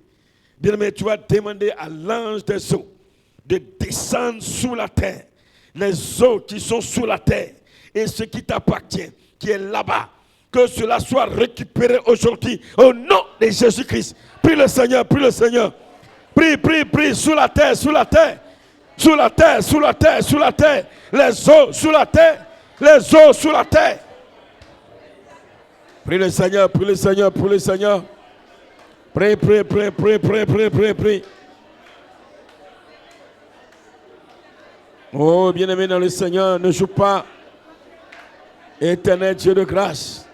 Bien-aimé, tu vas demander à l'ange des eaux de descendre sous la terre. Les eaux qui sont sous la terre et ce qui t'appartient, qui est là-bas, que cela soit récupéré aujourd'hui au nom de Jésus-Christ. Prie le Seigneur, prie le Seigneur. Prie, prie, prie, sous la terre, sous la terre. Sous la terre, sous la terre, sous la terre. Les eaux sous la terre. Les eaux sous la terre. Prie le Seigneur, prie le Seigneur, prie le Seigneur. Prie, prie, prie, prie, prie, prie, prie, prie. Oh, bien-aimé dans le Seigneur, ne joue pas. Éternel Dieu de grâce.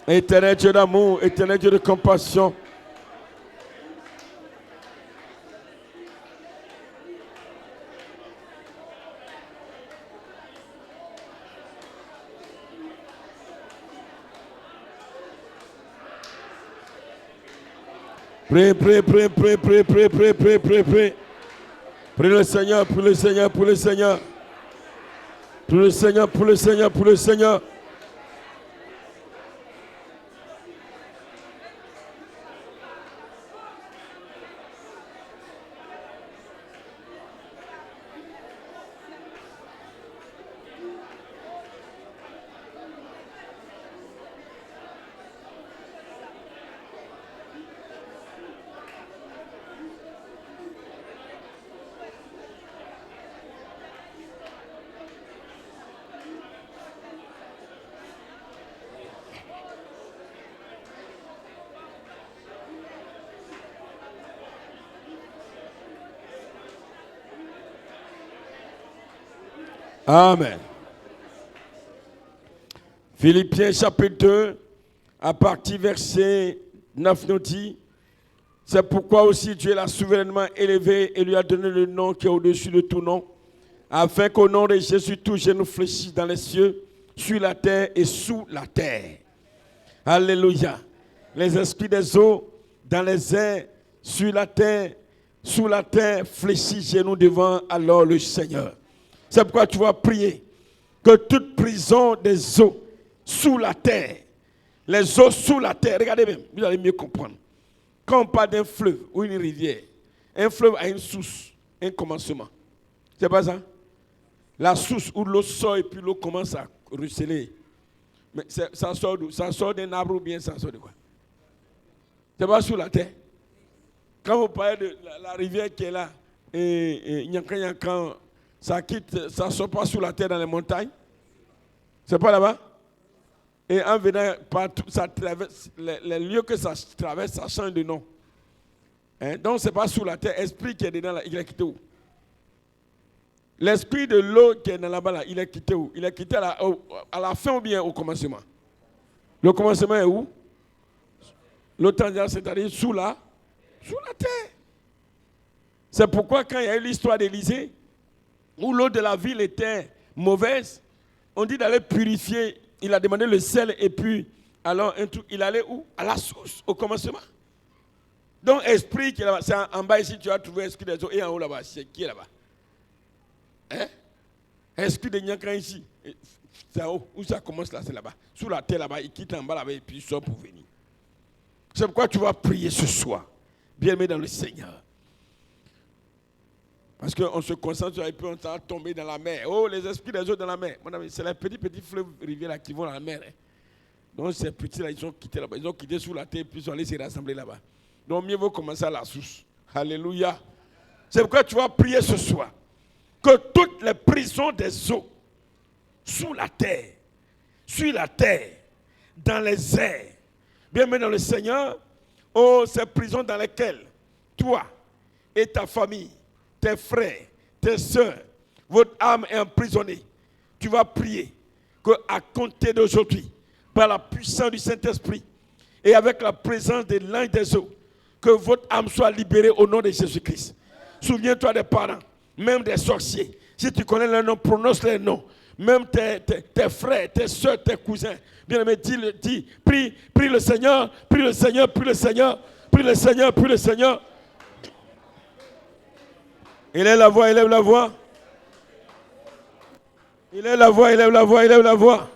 Éternel Dieu d'amour, éternel Dieu de compassion. Prie, prie, prie, prie, prie, prie, prie, prie, prie, prie. Prie le Seigneur, prie le Seigneur, prie le Seigneur. Prie le Seigneur, prie le Seigneur, prie le Seigneur. Amen. Philippiens chapitre 2, à partir verset 9 nous dit, c'est pourquoi aussi Dieu l'a souverainement élevé et lui a donné le nom qui est au-dessus de tout nom, afin qu'au nom de Jésus, tout genou fléchisse dans les cieux, sur la terre et sous la terre. Alléluia. Les esprits des eaux dans les airs, sur la terre, sous la terre, fléchissent genoux devant alors le Seigneur. C'est pourquoi tu vas prier que toute prison des eaux sous la terre, les eaux sous la terre, regardez bien, vous allez mieux comprendre. Quand on parle d'un fleuve ou une rivière, un fleuve a une source, un commencement. C'est pas ça? La source où l'eau sort et puis l'eau commence à ruisseler. Mais ça sort d'où? Ça sort d'un arbre ou bien ça sort de quoi? C'est pas sous la terre. Quand vous parlez de la rivière qui est là, et Nyankan, ça quitte, ça ne sort pas sous la terre dans les montagnes. C'est pas là-bas. Et en venant partout, ça traverse, les lieux que ça traverse, ça change de nom. Hein? Donc ce n'est pas sous la terre. L'esprit qui est dedans là, il est quitté où? L'esprit de l'eau qui est dans là-bas là, il est quitté où? Il est quitté à la fin ou bien au commencement? Le commencement est où? L'autre, c'est-à-dire sous la terre. C'est pourquoi quand il y a eu l'histoire d'Élysée, où l'eau de la ville était mauvaise, on dit d'aller purifier. Il a demandé le sel et puis, alors, il allait où? À la source, au commencement. Donc, esprit qui est là-bas, c'est en bas ici, tu as trouvé esprit des eaux, et en haut là-bas, c'est qui est là-bas? Hein? Esprit de Nyankan ici, c'est où ça commence là, c'est là-bas. Sous la terre là-bas, il quitte en bas là-bas et puis il sort pour venir. C'est pourquoi tu vas prier ce soir, bien-aimé dans le Seigneur. Parce qu'on se concentre et puis on va tomber dans la mer. Oh, les esprits des eaux dans la mer. Mon ami, c'est les petits fleuves rivières là qui vont dans la mer. Hein. Donc ces petits-là, ils ont quitté là-bas. Ils ont quitté sous la terre et puis ils sont allés se rassembler là-bas. Donc mieux vaut commencer à la source. Alléluia. C'est pourquoi tu vas prier ce soir. Que toutes les prisons des eaux, sous la terre, sur la terre, dans les airs, bien-aimé dans le Seigneur, oh, ces prisons dans lesquelles toi et ta famille, tes frères, tes soeurs, votre âme est emprisonnée. Tu vas prier qu'à compter d'aujourd'hui, par la puissance du Saint-Esprit et avec la présence de l'ange des eaux, que votre âme soit libérée au nom de Jésus-Christ. Souviens-toi des parents, même des sorciers. Si tu connais leurs noms, prononce les noms. Même tes frères, tes soeurs, tes cousins. Bien-aimé, prie le Seigneur, prie le Seigneur, prie le Seigneur. prie le Seigneur, prie le Seigneur. Élève la voix, élève la voix. Élève la voix, élève la voix, élève la voix.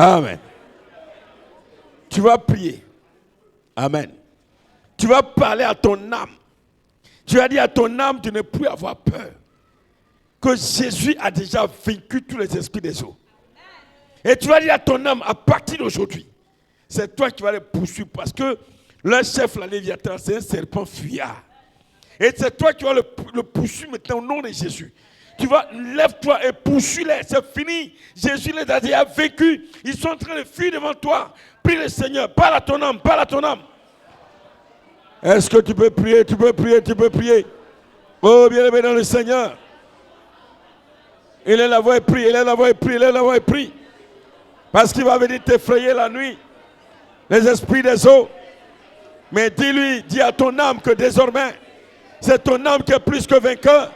Amen. Tu vas prier. Amen. Tu vas parler à ton âme. Tu vas dire à ton âme de ne plus avoir peur. Que Jésus a déjà vaincu tous les esprits des eaux. Et tu vas dire à ton âme, à partir d'aujourd'hui, c'est toi qui vas les poursuivre. Parce que leur chef, la Léviathan, c'est un serpent fuyard. Et c'est toi qui vas le poursuivre maintenant au nom de Jésus. Tu vas, lève-toi et poursuis-les, c'est fini. Jésus les a déjà vaincus. Ils sont en train de fuir devant toi. Prie le Seigneur, parle à ton âme, parle à ton âme. Est-ce que tu peux prier, tu peux prier, tu peux prier. Oh, bien-aimé dans le Seigneur. Il est la voix et prie, il est la voix et prie, il est la voix et prie. Parce qu'il va venir t'effrayer la nuit. Les esprits des eaux. Mais dis-lui, dis à ton âme que désormais, c'est ton âme qui est plus que vainqueur.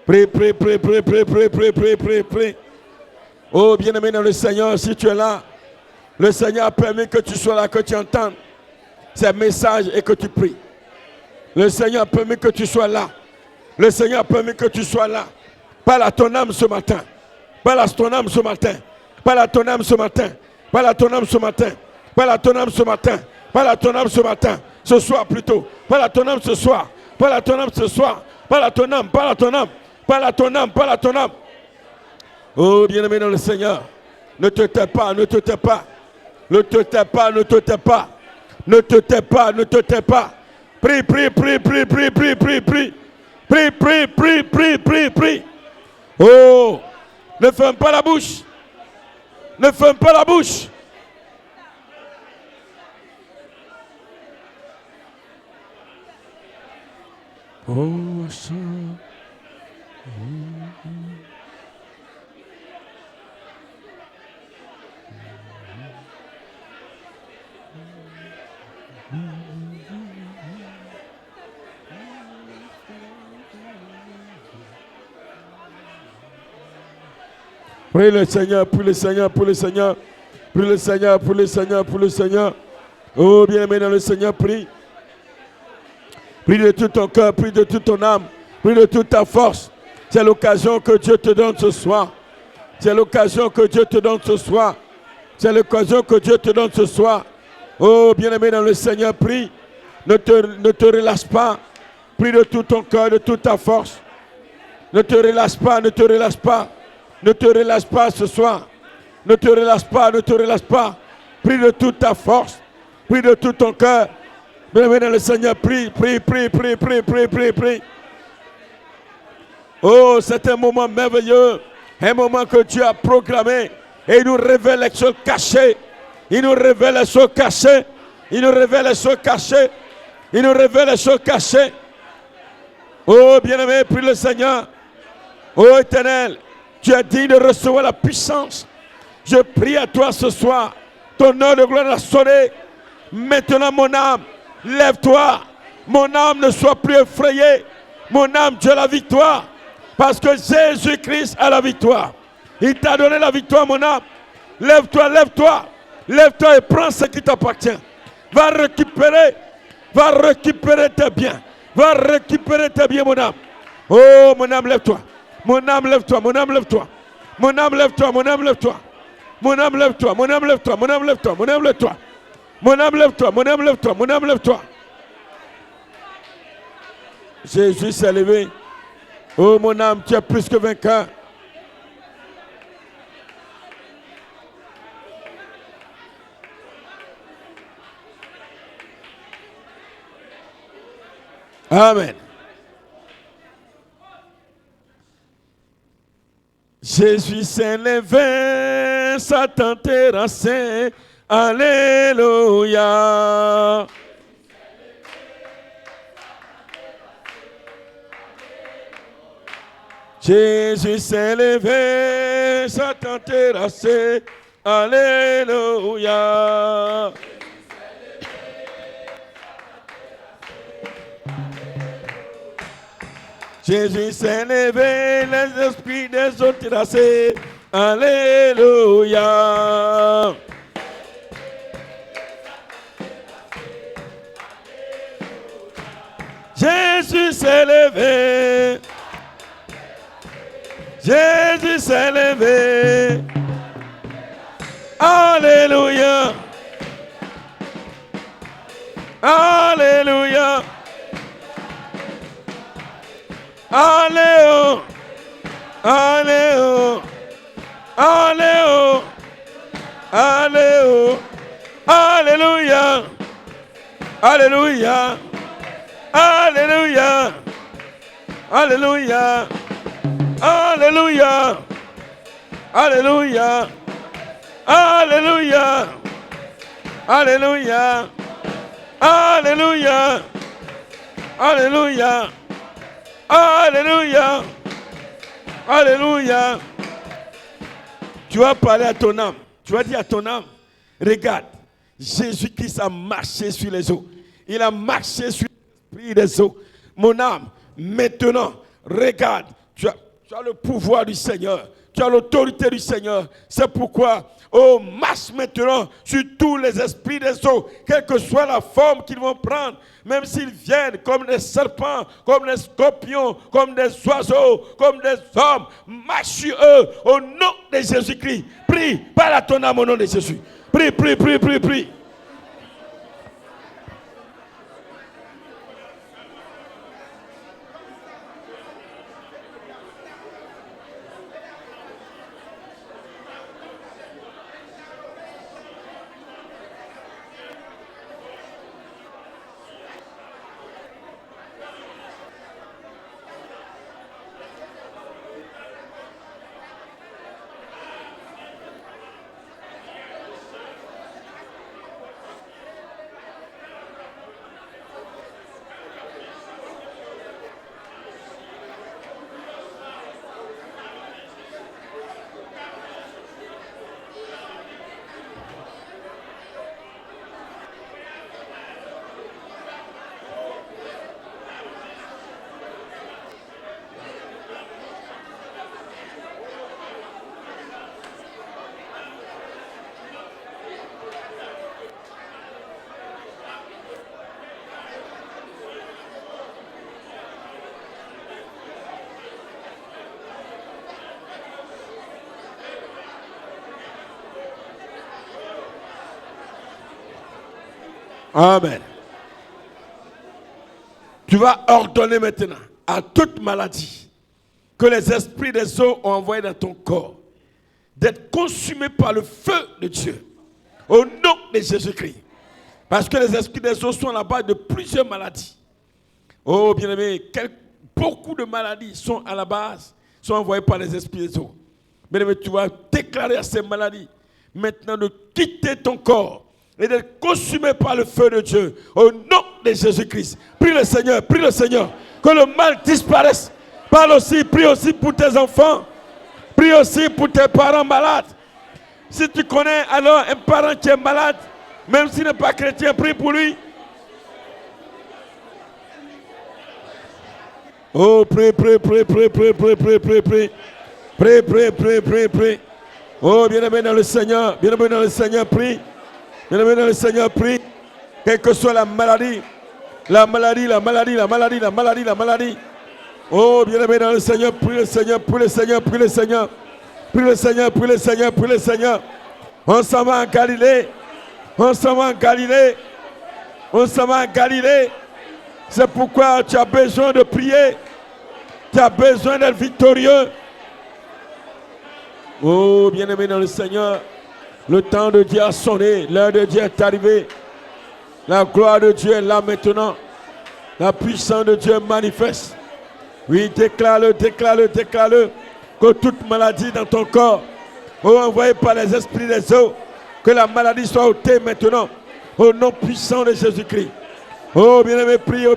Prie, prie, prie, prie, prie, prie, prie, prie, prie, prie. Oh, bien-aimé dans le Seigneur, si tu es là, le Seigneur a permis que tu sois là, que tu entendes ces messages et que tu pries. Le Seigneur a permis que tu sois là. Le Seigneur a permis que tu sois là. Parle à ton âme ce matin. Parle à ton âme ce matin. Parle à ton âme ce matin. Parle à ton âme ce matin. Parle à ton âme ce matin. Parle à ton âme ce matin. Ce soir plutôt. Parle à ton âme ce soir. Parle à ton âme ce soir. Parle à ton âme. Parle à ton âme. Parle à ton âme. Parle à ton âme. Oh, bien-aimé dans le Seigneur. Ne te tais pas. Ne te tais pas. Ne te tais pas. Ne te tais pas. Ne te tais pas. Ne te tais pas. Prie, prie, prie, prie, prie, prie, prie, prie. Prie, prie, prie, prie, prie, prie. Oh, ne ferme pas la bouche. Ne ferme pas la bouche. Oh, ça. Prie le Seigneur, prie le Seigneur, prie le Seigneur. Prie le Seigneur, prie le Seigneur, prie le Seigneur. Oh, bien-aimé dans le Seigneur, prie. Prie de tout ton cœur, prie de toute ton âme, prie de toute ta force. C'est l'occasion que Dieu te donne ce soir. C'est l'occasion que Dieu te donne ce soir. C'est l'occasion que Dieu te donne ce soir. Oh, bien-aimé dans le Seigneur, prie. Ne te relâche pas. Prie de tout ton cœur, de toute ta force. Ne te relâche pas, ne te relâche pas. Ne te relâche pas ce soir. Ne te relâche pas, ne te relâche pas. Prie de toute ta force. Prie de tout ton cœur. Bien-aimé dans le Seigneur, prie, prie, prie, prie, prie, prie, prie, prie. Oh, c'est un moment merveilleux, un moment que Dieu a proclamé et il nous révèle les choses cachées. Il nous révèle les choses cachées. Il nous révèle les choses cachées. Il nous révèle les choses cachées. Oh, bien-aimé, prie le Seigneur. Oh, Éternel, tu es digne de recevoir la puissance. Je prie à toi ce soir. Ton heure de gloire a sonné. Maintenant, mon âme, lève-toi. Mon âme ne soit plus effrayée. Mon âme, tu as la victoire. Parce que Jésus-Christ a la victoire. Il t'a donné la victoire, mon âme. Lève-toi, lève-toi. Lève-toi et prends ce qui t'appartient. Va récupérer tes biens. Va récupérer tes biens, mon âme. Oh, mon âme, lève-toi. Mon âme, lève-toi, mon âme, lève-toi. Mon âme, lève-toi, mon âme, lève-toi. Mon âme, lève-toi, mon âme, lève-toi, mon âme, lève-toi, mon âme, lève-toi. Mon âme, lève-toi, mon âme, lève-toi, mon âme, lève-toi. Jésus s'est levé. Oh, mon âme, tu es plus que vainqueur. Amen. Jésus s'est levé, Satan terrassé. Alléluia. Jésus s'est levé, Satan terrassé. Alléluia. Jésus s'est levé, les esprits des autres terrassés. Alléluia. Jésus s'est levé. Jésus s'est levé. Alléluia. Alléluia. Alléluia. Alléluia. Alléluia. Alléluia. Alléluia. Alléluia. Alléluia. Alléluia. Alléluia. Alléluia. Alléluia. Alléluia. Alléluia. Alléluia. Alléluia. Alléluia. Tu vas parler à ton âme. Tu vas dire à ton âme, regarde, Jésus-Christ a marché sur les eaux. Il a marché sur l'esprit des eaux. Mon âme, maintenant, regarde, tu as le pouvoir du Seigneur. Tu as l'autorité du Seigneur. C'est pourquoi, oh, marche maintenant sur tous les esprits des eaux, quelle que soit la forme qu'ils vont prendre, même s'ils viennent comme des serpents, comme des scorpions, comme des oiseaux, comme des hommes, marche sur eux au nom de Jésus-Christ. Prie, parle à ton âme au nom de Jésus. Prie, prie, prie, prie, prie. Amen. Tu vas ordonner maintenant à toute maladie que les esprits des eaux ont envoyé dans ton corps d'être consumés par le feu de Dieu. Au nom de Jésus-Christ. Parce que les esprits des eaux sont à la base de plusieurs maladies. Oh, bien-aimé, beaucoup de maladies sont à la base, sont envoyées par les esprits des eaux. Bien-aimé, tu vas déclarer à ces maladies maintenant de quitter ton corps et d'être consumé par le feu de Dieu. Au nom de Jésus-Christ. Prie le Seigneur, que le mal disparaisse. Prie aussi pour tes enfants. Prie aussi pour tes parents malades. Si tu connais alors un parent qui est malade, même s'il n'est pas chrétien, prie pour lui. Oh, prie. Prie. Oh, bien-aimé dans le Seigneur, prie. Bien-aimé dans le Seigneur, prie. Quelle que soit la maladie. Oh, bien-aimé dans le Seigneur, prie le Seigneur. On s'en va en Galilée. C'est pourquoi tu as besoin de prier. Tu as besoin d'être victorieux. Oh, bien-aimé dans le Seigneur, le temps de Dieu a sonné, l'heure de Dieu est arrivée. La gloire de Dieu est là maintenant. La puissance de Dieu manifeste. Oui, déclare-le. Que toute maladie dans ton corps, envoyée par les esprits des eaux, que la maladie soit ôtée maintenant. Au nom puissant de Jésus-Christ. Oh, bien-aimé, prie. Oui,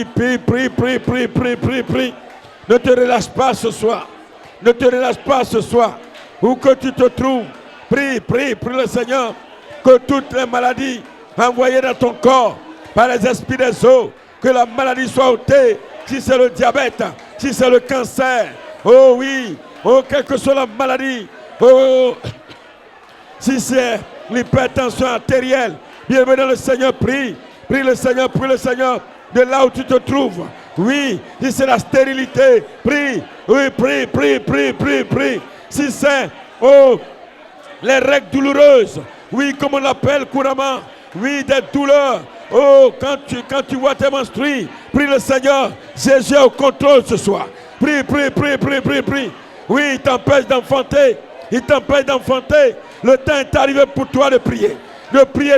prie. Ne te relâche pas ce soir. Où que tu te trouves, prie le Seigneur. Que toutes les maladies envoyées dans ton corps par les esprits des eaux, que la maladie soit ôtée. Si c'est le diabète, si c'est le cancer, oh oui, quelle que soit la maladie, si c'est l'hypertension artérielle, bienvenue dans le Seigneur, prie le Seigneur, de là où tu te trouves. Oui, si c'est la stérilité, prie. Si c'est, les règles douloureuses, oui, comme on l'appelle couramment, oui, des douleurs. Oh, quand tu vois tes menstrues, prie le Seigneur. Jésus est au contrôle ce soir. Prie. Oui, il t'empêche d'enfanter. Le temps est arrivé pour toi de prier. De prier.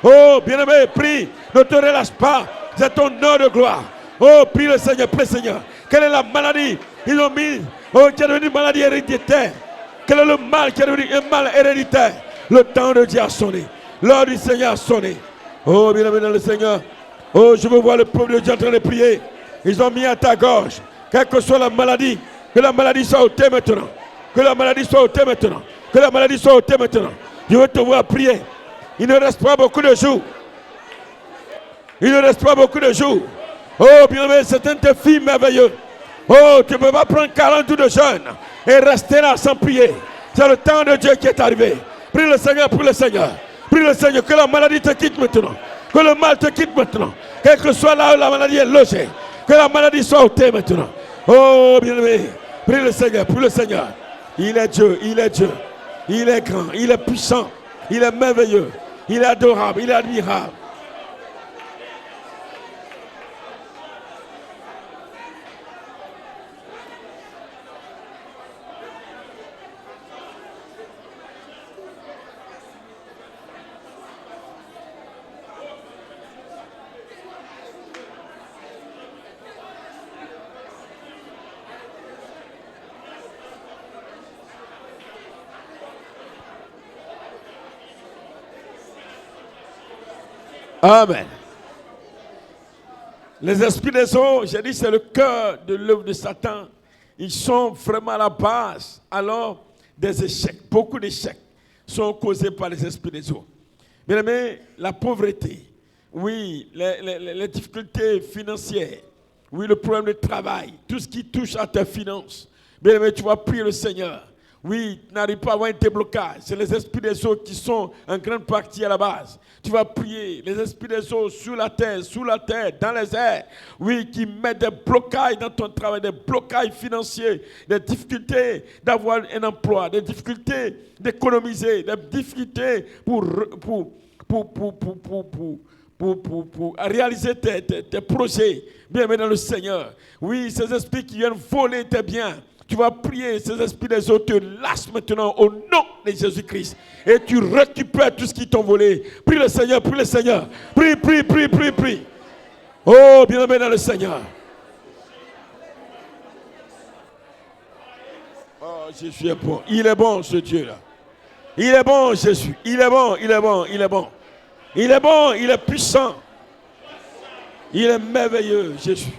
Oh, bien-aimé, prie. Ne te relâche pas. C'est ton heure de gloire. Oh, prie le Seigneur. Quelle est la maladie? Ils ont mis, qui est devenue une maladie héréditaire. Quel est le mal qui est devenu un mal héréditaire? Le temps de Dieu a sonné. L'heure du Seigneur a sonné. Oh, bien-aimé dans le Seigneur. Oh, je veux voir le peuple de Dieu en train de prier. Ils ont mis à ta gorge, quelle que soit la maladie, que la maladie soit ôtée maintenant. Je veux te voir prier. Il ne reste pas beaucoup de jours. Oh, bien-aimé, c'est un défi merveilleux. Oh, tu ne peux pas prendre 40 jours de jeûne et rester là sans prier. C'est le temps de Dieu qui est arrivé. Prie le Seigneur. Que la maladie te quitte maintenant. Que le mal te quitte maintenant. Quel que soit là où la maladie est logée. Que la maladie soit ôtée maintenant. Oh, bien-aimé. Prie le Seigneur. Il est Dieu. Il est grand. Il est puissant. Il est merveilleux. Il est adorable. Il est admirable. Amen. Les esprits des eaux, j'ai dit, c'est le cœur de l'œuvre de Satan. Ils sont vraiment à la base, alors, des échecs. Beaucoup d'échecs sont causés par les esprits des eaux. Bien aimé, la pauvreté, oui, les difficultés financières, oui, le problème de travail, tout ce qui touche à tes finances. Bien aimé, tu vas prier le Seigneur. Oui, tu n'arrives pas à avoir un déblocage. C'est les esprits des eaux qui sont en grande partie à la base. Tu vas prier les esprits des eaux sous la terre, dans les airs. Oui, qui mettent des blocages dans ton travail, des blocages financiers, des difficultés d'avoir un emploi, des difficultés d'économiser, des difficultés pour réaliser tes projets. Bien, mais dans le Seigneur. Oui, ces esprits qui viennent voler tes biens. Tu vas prier, ces esprits des eaux te lâchent maintenant au nom de Jésus-Christ. Et tu récupères tout ce qu'ils t'ont volé. Prie le Seigneur, prie le Seigneur. Prie, prie, prie, prie, prie. Oh, bien-aimé dans le Seigneur. Oh, Jésus est bon. Il est bon, ce Dieu-là. Il est bon, Jésus. Il est bon, il est bon, il est bon. Il est bon, il est puissant. Il est merveilleux, Jésus.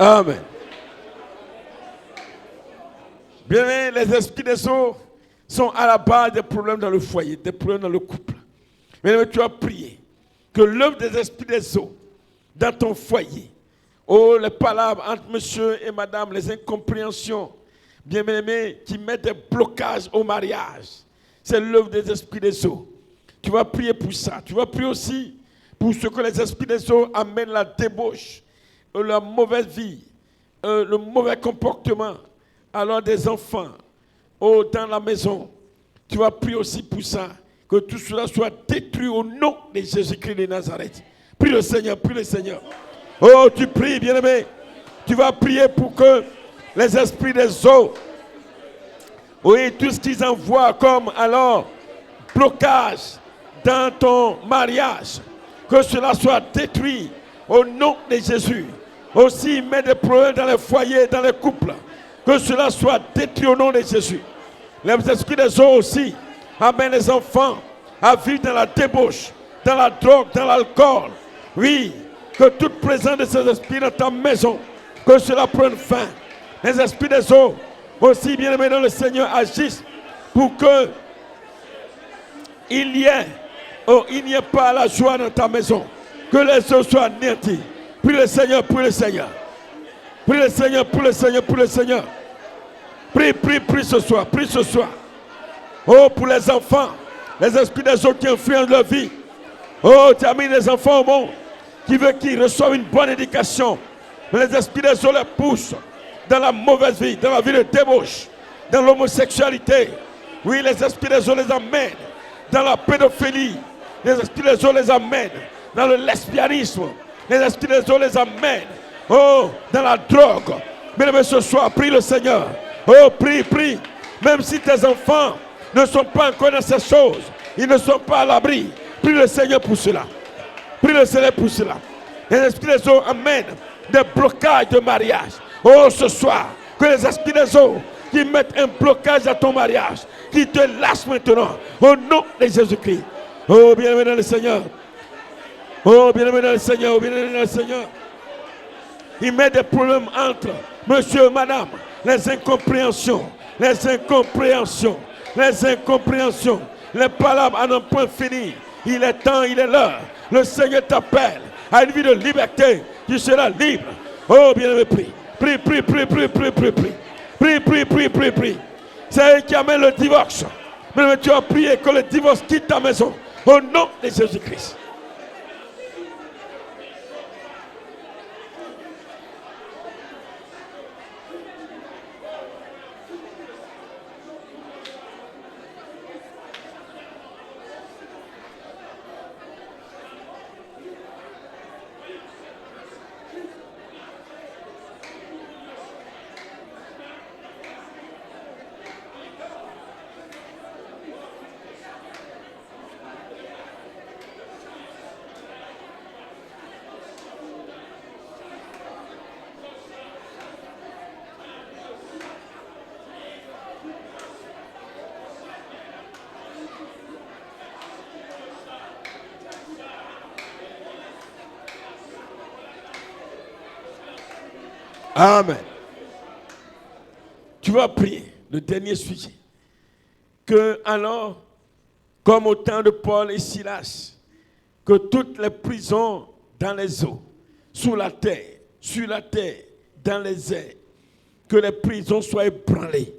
Amen. Bien, les esprits des eaux sont à la base des problèmes dans le foyer, des problèmes dans le couple. Mais tu as prié que l'œuvre des esprits des eaux dans ton foyer, oh, les palabres entre monsieur et madame, les incompréhensions, bien-aimés, qui mettent des blocages au mariage, c'est l'œuvre des esprits des eaux. Tu vas prier pour ça. Tu vas prier aussi pour ce que les esprits des eaux amènent la débauche, la mauvaise vie, le mauvais comportement, alors des enfants, oh, dans la maison. Tu vas prier aussi pour ça, que tout cela soit détruit au nom de Jésus-Christ de Nazareth. Prie le Seigneur, prie le Seigneur. Oh, tu pries, bien-aimé. Tu vas prier pour que les esprits des eaux, oui, tout ce qu'ils envoient comme alors blocage dans ton mariage, que cela soit détruit au nom de Jésus. Aussi, met des problèmes dans les foyers, dans les couples, que cela soit détruit au nom de Jésus. Les esprits des eaux aussi amènent les enfants à vivre dans la débauche, dans la drogue, dans l'alcool. Oui, que toute présence de ces esprits dans ta maison, que cela prenne fin. Les esprits des eaux, aussi bien aimés dans le Seigneur, agissent pour que il n'y ait pas la joie dans ta maison. Que les eaux soient anéanties. Prie le Seigneur, prie le Seigneur. Prie le Seigneur, prie le Seigneur, prie le Seigneur. Prie, prie, prie ce soir, prie ce soir. Oh, pour les enfants, les esprits des eaux qui influencent leur vie. Oh, tu as mis les enfants au monde qui veulent qu'ils reçoivent une bonne éducation. Mais les esprits des eaux les poussent dans la mauvaise vie, dans la vie de débauche, dans l'homosexualité. Oui, les esprits des eaux les amènent dans la pédophilie. Les esprits des eaux les amènent dans le lesbianisme. Les esprits des eaux les amènent, oh, dans la drogue. Mais ce soir, prie le Seigneur. Oh, prie, prie. Même si tes enfants ne sont pas encore dans ces choses, ils ne sont pas à l'abri. Prie le Seigneur pour cela. Prie le Seigneur pour cela. Les esprits des eaux amènent des blocages de mariage. Oh, ce soir, que les esprits des eaux qui mettent un blocage à ton mariage, qui te lâchent maintenant, au nom de Jésus-Christ. Oh, bien-aimé dans le Seigneur. Oh, bien-aimé dans le Seigneur, oh, bien-aimé dans le Seigneur. Il met des problèmes entre monsieur et madame. Les incompréhensions, les incompréhensions, les incompréhensions. Les palabres à un point fini. Il est temps, il est l'heure. Le Seigneur t'appelle à une vie de liberté. Tu seras libre. Oh, bien-aimé, prie. Prie, prie, prie, prie, prie, prie, prie. Prie, prie, prie, prie, prie. C'est elle qui amène le divorce. Mais tu as prié que le divorce quitte ta maison. Au nom de Jésus-Christ. Amen. Tu vas prier le dernier sujet. Que alors, comme au temps de Paul et Silas, que toutes les prisons dans les eaux, sous la terre, sur la terre, dans les airs, que les prisons soient ébranlées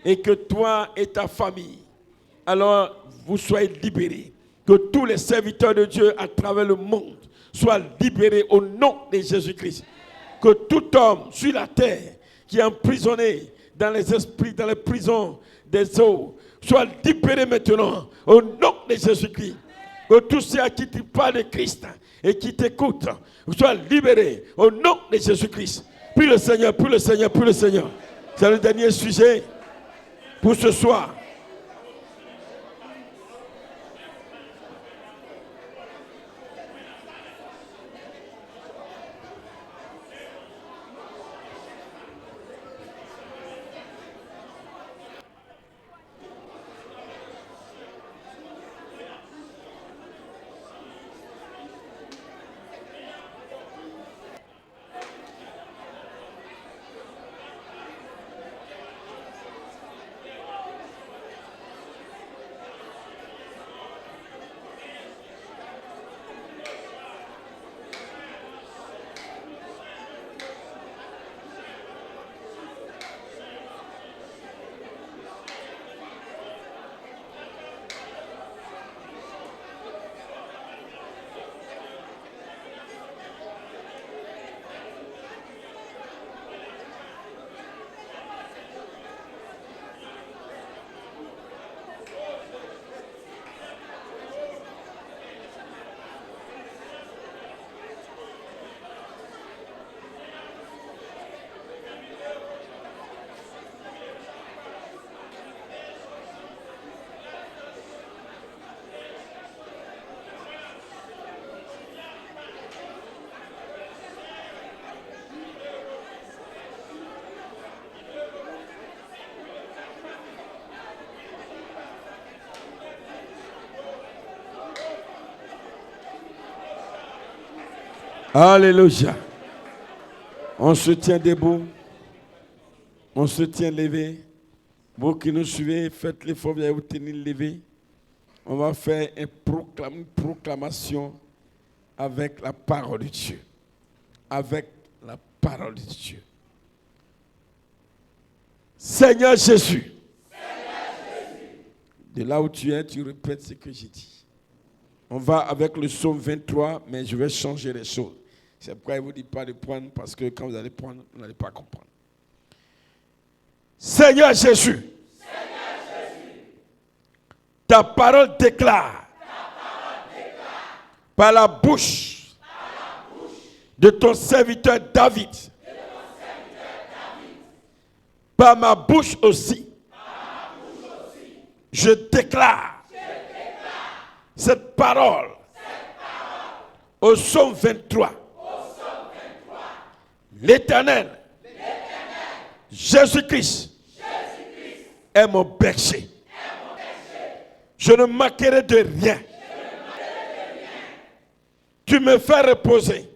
et que toi et ta famille, alors vous soyez libérés. Que tous les serviteurs de Dieu à travers le monde soient libérés au nom de Jésus-Christ. Que tout homme sur la terre qui est emprisonné dans les esprits, dans les prisons des eaux, soit libéré maintenant au nom de Jésus-Christ. Que tous ceux à qui tu parles de Christ et qui t'écoutent soient libérés au nom de Jésus-Christ. Prie le Seigneur, prie le Seigneur, prie le Seigneur. C'est le dernier sujet pour ce soir. Alléluia. On se tient debout. On se tient levé. Vous qui nous suivez, faites l'effort de vous tenir levé. On va faire une proclamation avec la parole de Dieu. Avec la parole de Dieu. Seigneur Jésus. De là où tu es, tu répètes ce que j'ai dit. On va avec le psaume 23, mais je vais changer les choses. C'est pourquoi il ne vous dit pas de prendre, parce que quand vous allez prendre, vous n'allez pas comprendre. Seigneur Jésus, ta parole déclare, par la bouche de ton serviteur David, par ma bouche aussi, je déclare cette parole au psaume 23. L'Éternel, Jésus-Christ est mon berger. Je ne manquerai de rien. Tu me fais reposer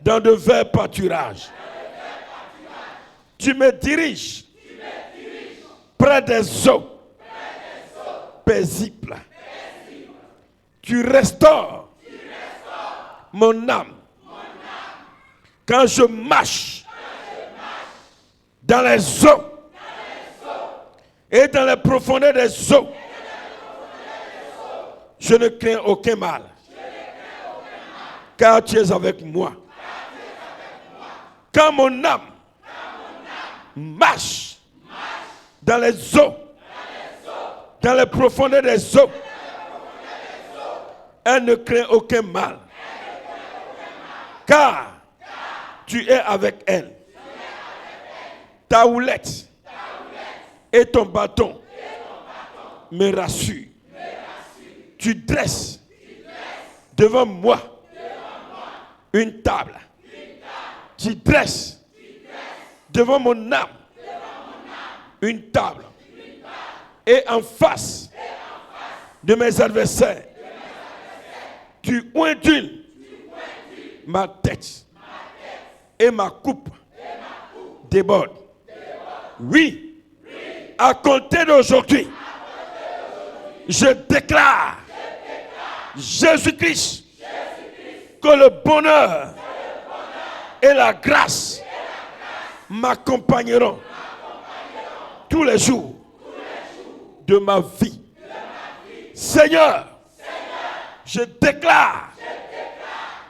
dans de verts pâturages. Tu me diriges près des eaux paisibles. Tu restaures mon âme. Quand je marche dans les eaux et dans les profondeurs des eaux, je ne crains aucun mal. Car tu es avec moi. Quand mon âme marche dans les eaux, dans les profondeurs des eaux, elle ne craint aucun mal. Car tu es avec elle. Ta houlette et ton bâton me rassurent. Tu dresses devant moi une table. Tu dresses devant mon âme une table. Et en face de mes adversaires, tu ointules ma tête. et ma coupe déborde. Oui, à compter d'aujourd'hui, je déclare Jésus-Christ que le bonheur et la grâce m'accompagneront tous les jours de ma vie. Seigneur, je déclare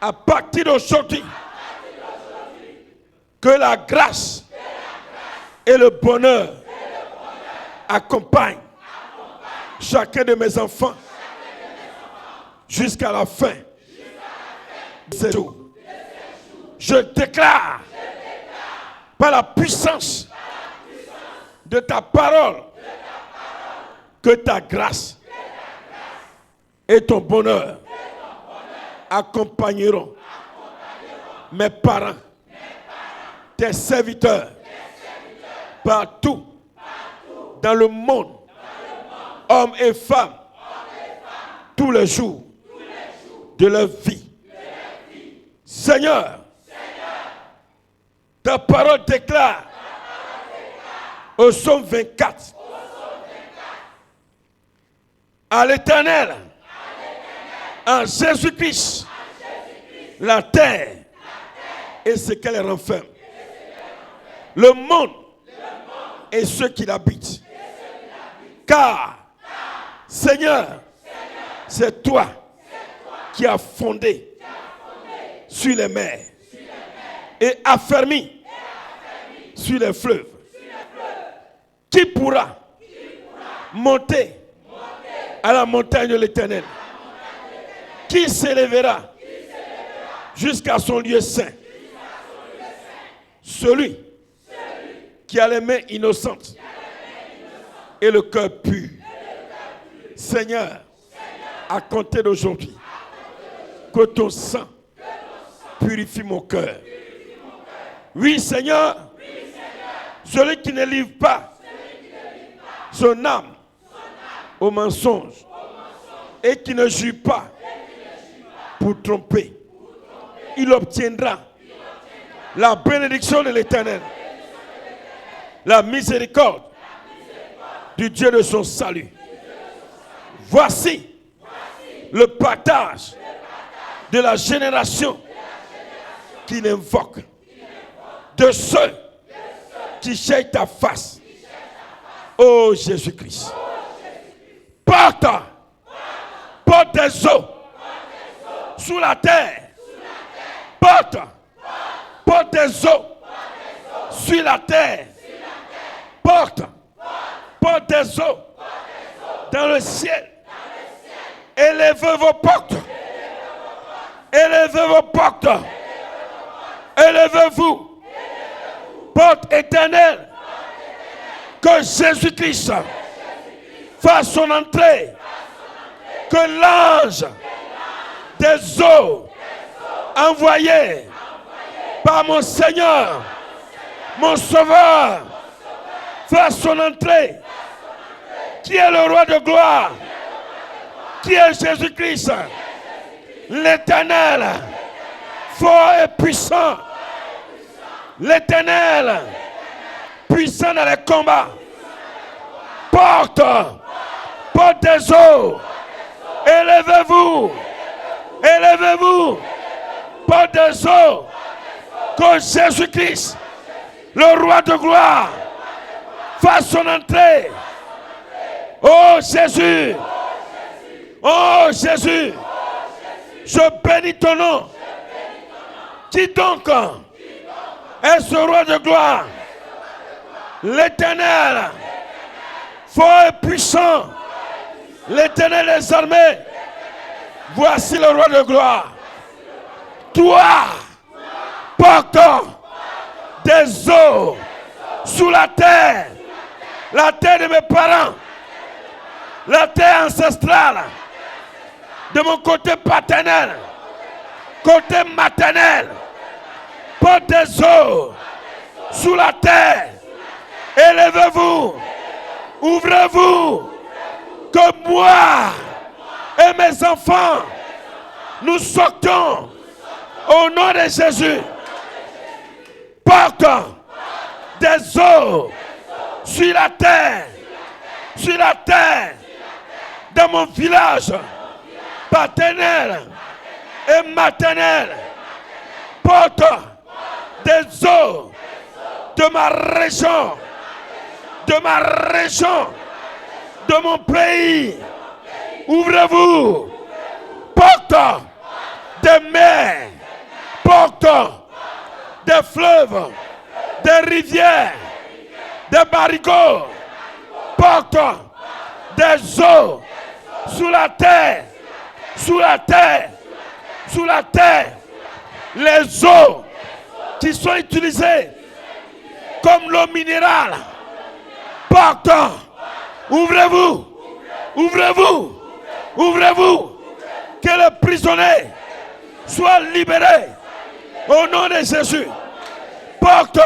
à partir d'aujourd'hui que la grâce et le bonheur accompagnent chacun de mes enfants jusqu'à la fin de ces jours. Je déclare par la puissance de ta parole que ta grâce et ton bonheur accompagneront mes parents, tes serviteurs, partout dans le monde, hommes et femmes, tous les jours de leur vie. Seigneur, ta parole déclare au psaume 24 à l'Éternel, en Jésus-Christ, la terre et ce qu'elle renferme, le monde et ceux qui l'habitent. Car, Seigneur, c'est toi qui as fondé sur les mers et affermi sur les fleuves. Qui pourra monter à la montagne de l'Éternel? Qui s'élèvera jusqu'à son lieu saint? Celui qui a les mains innocentes et le cœur pur. Seigneur, à compter d'aujourd'hui, que ton sang purifie mon cœur. Oui, Seigneur, celui qui ne livre pas son âme au mensonge et qui ne jure pas pour tromper, il obtiendra la bénédiction de l'Éternel, la miséricorde du Dieu de son salut. Voici le partage de la génération qui l'invoque, de ceux qui cherchent ta face. Ô Jésus-Christ, porte des eaux sous la terre. Porte des eaux sur la terre. Porte des eaux dans le ciel. Élevez vos portes. Élevez vos portes. Élevez-vous. Porte éternelle. Que Jésus-Christ fasse son entrée. Que l'ange des eaux envoyé par mon Seigneur, mon Sauveur, fasse son entrée. Qui est le roi de gloire? Qui est Jésus-Christ? L'Éternel, fort et puissant. L'Éternel, puissant dans les combats. Porte des eaux. Élevez-vous. Élevez-vous. Porte des eaux. Que Jésus-Christ, le roi de gloire, fasse son entrée. Oh Jésus. Oh Jésus. Je bénis ton nom. Qui donc est ce roi de gloire? L'Éternel, fort et puissant. L'Éternel des armées. Voici le roi de gloire. Toi, porte des eaux sous la terre de mes parents, la terre ancestrale, de mon côté paternel, côté maternel, porte des eaux sous la terre. Élevez-vous, ouvrez-vous, que moi et mes enfants, nous sortons au nom de Jésus. porte des eaux sur la terre, dans mon village paternel et maternel. Porte des eaux de ma région, de mon pays. Ouvrez-vous. Porte des mers, porte des fleuves, des rivières, des marigots, porte des eaux sous la terre, les eaux qui sont utilisées comme l'eau minérale. Porte, ouvrez-vous, que les prisonniers soient libérés au nom de Jésus. Porte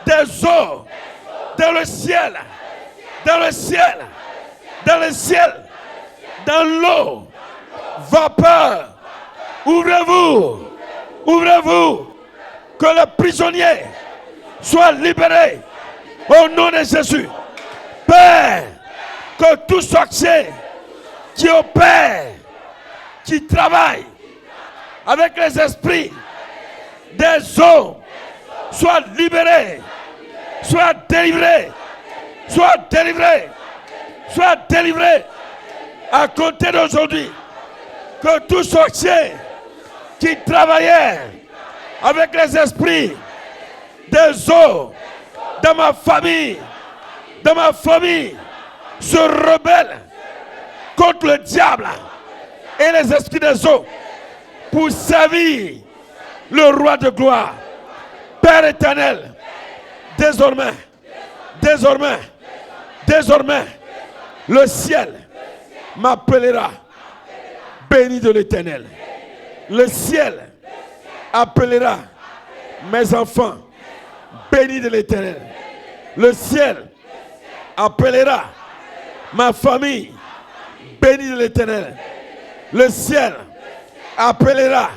des eaux dans le ciel, dans l'eau, vapeur. Ouvrez-vous, que les prisonniers soient libérés au nom de Jésus. Père, que tout sorcier qui opère, qui travaille avec les esprits des eaux soit libéré, soit délivré à compter d'aujourd'hui. Que tout sorcier qui travaillait avec les esprits des eaux dans ma famille se rebelle contre le diable et les esprits des eaux pour servir le roi de gloire. Père éternel, désormais, le ciel m'appellera béni de l'Éternel. Le ciel appellera mes enfants bénis de l'Éternel. Le ciel appellera ma famille bénie de l'Éternel. Le ciel appellera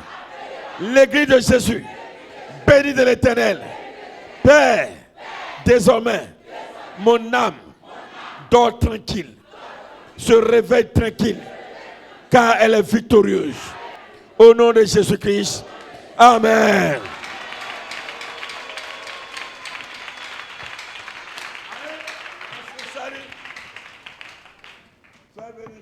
l'église de Jésus bénie de l'Éternel. Père, désormais, mon âme dort tranquille, se réveille tranquille, car elle est victorieuse. Au nom de Jésus-Christ, amen. Salut. Sois béni.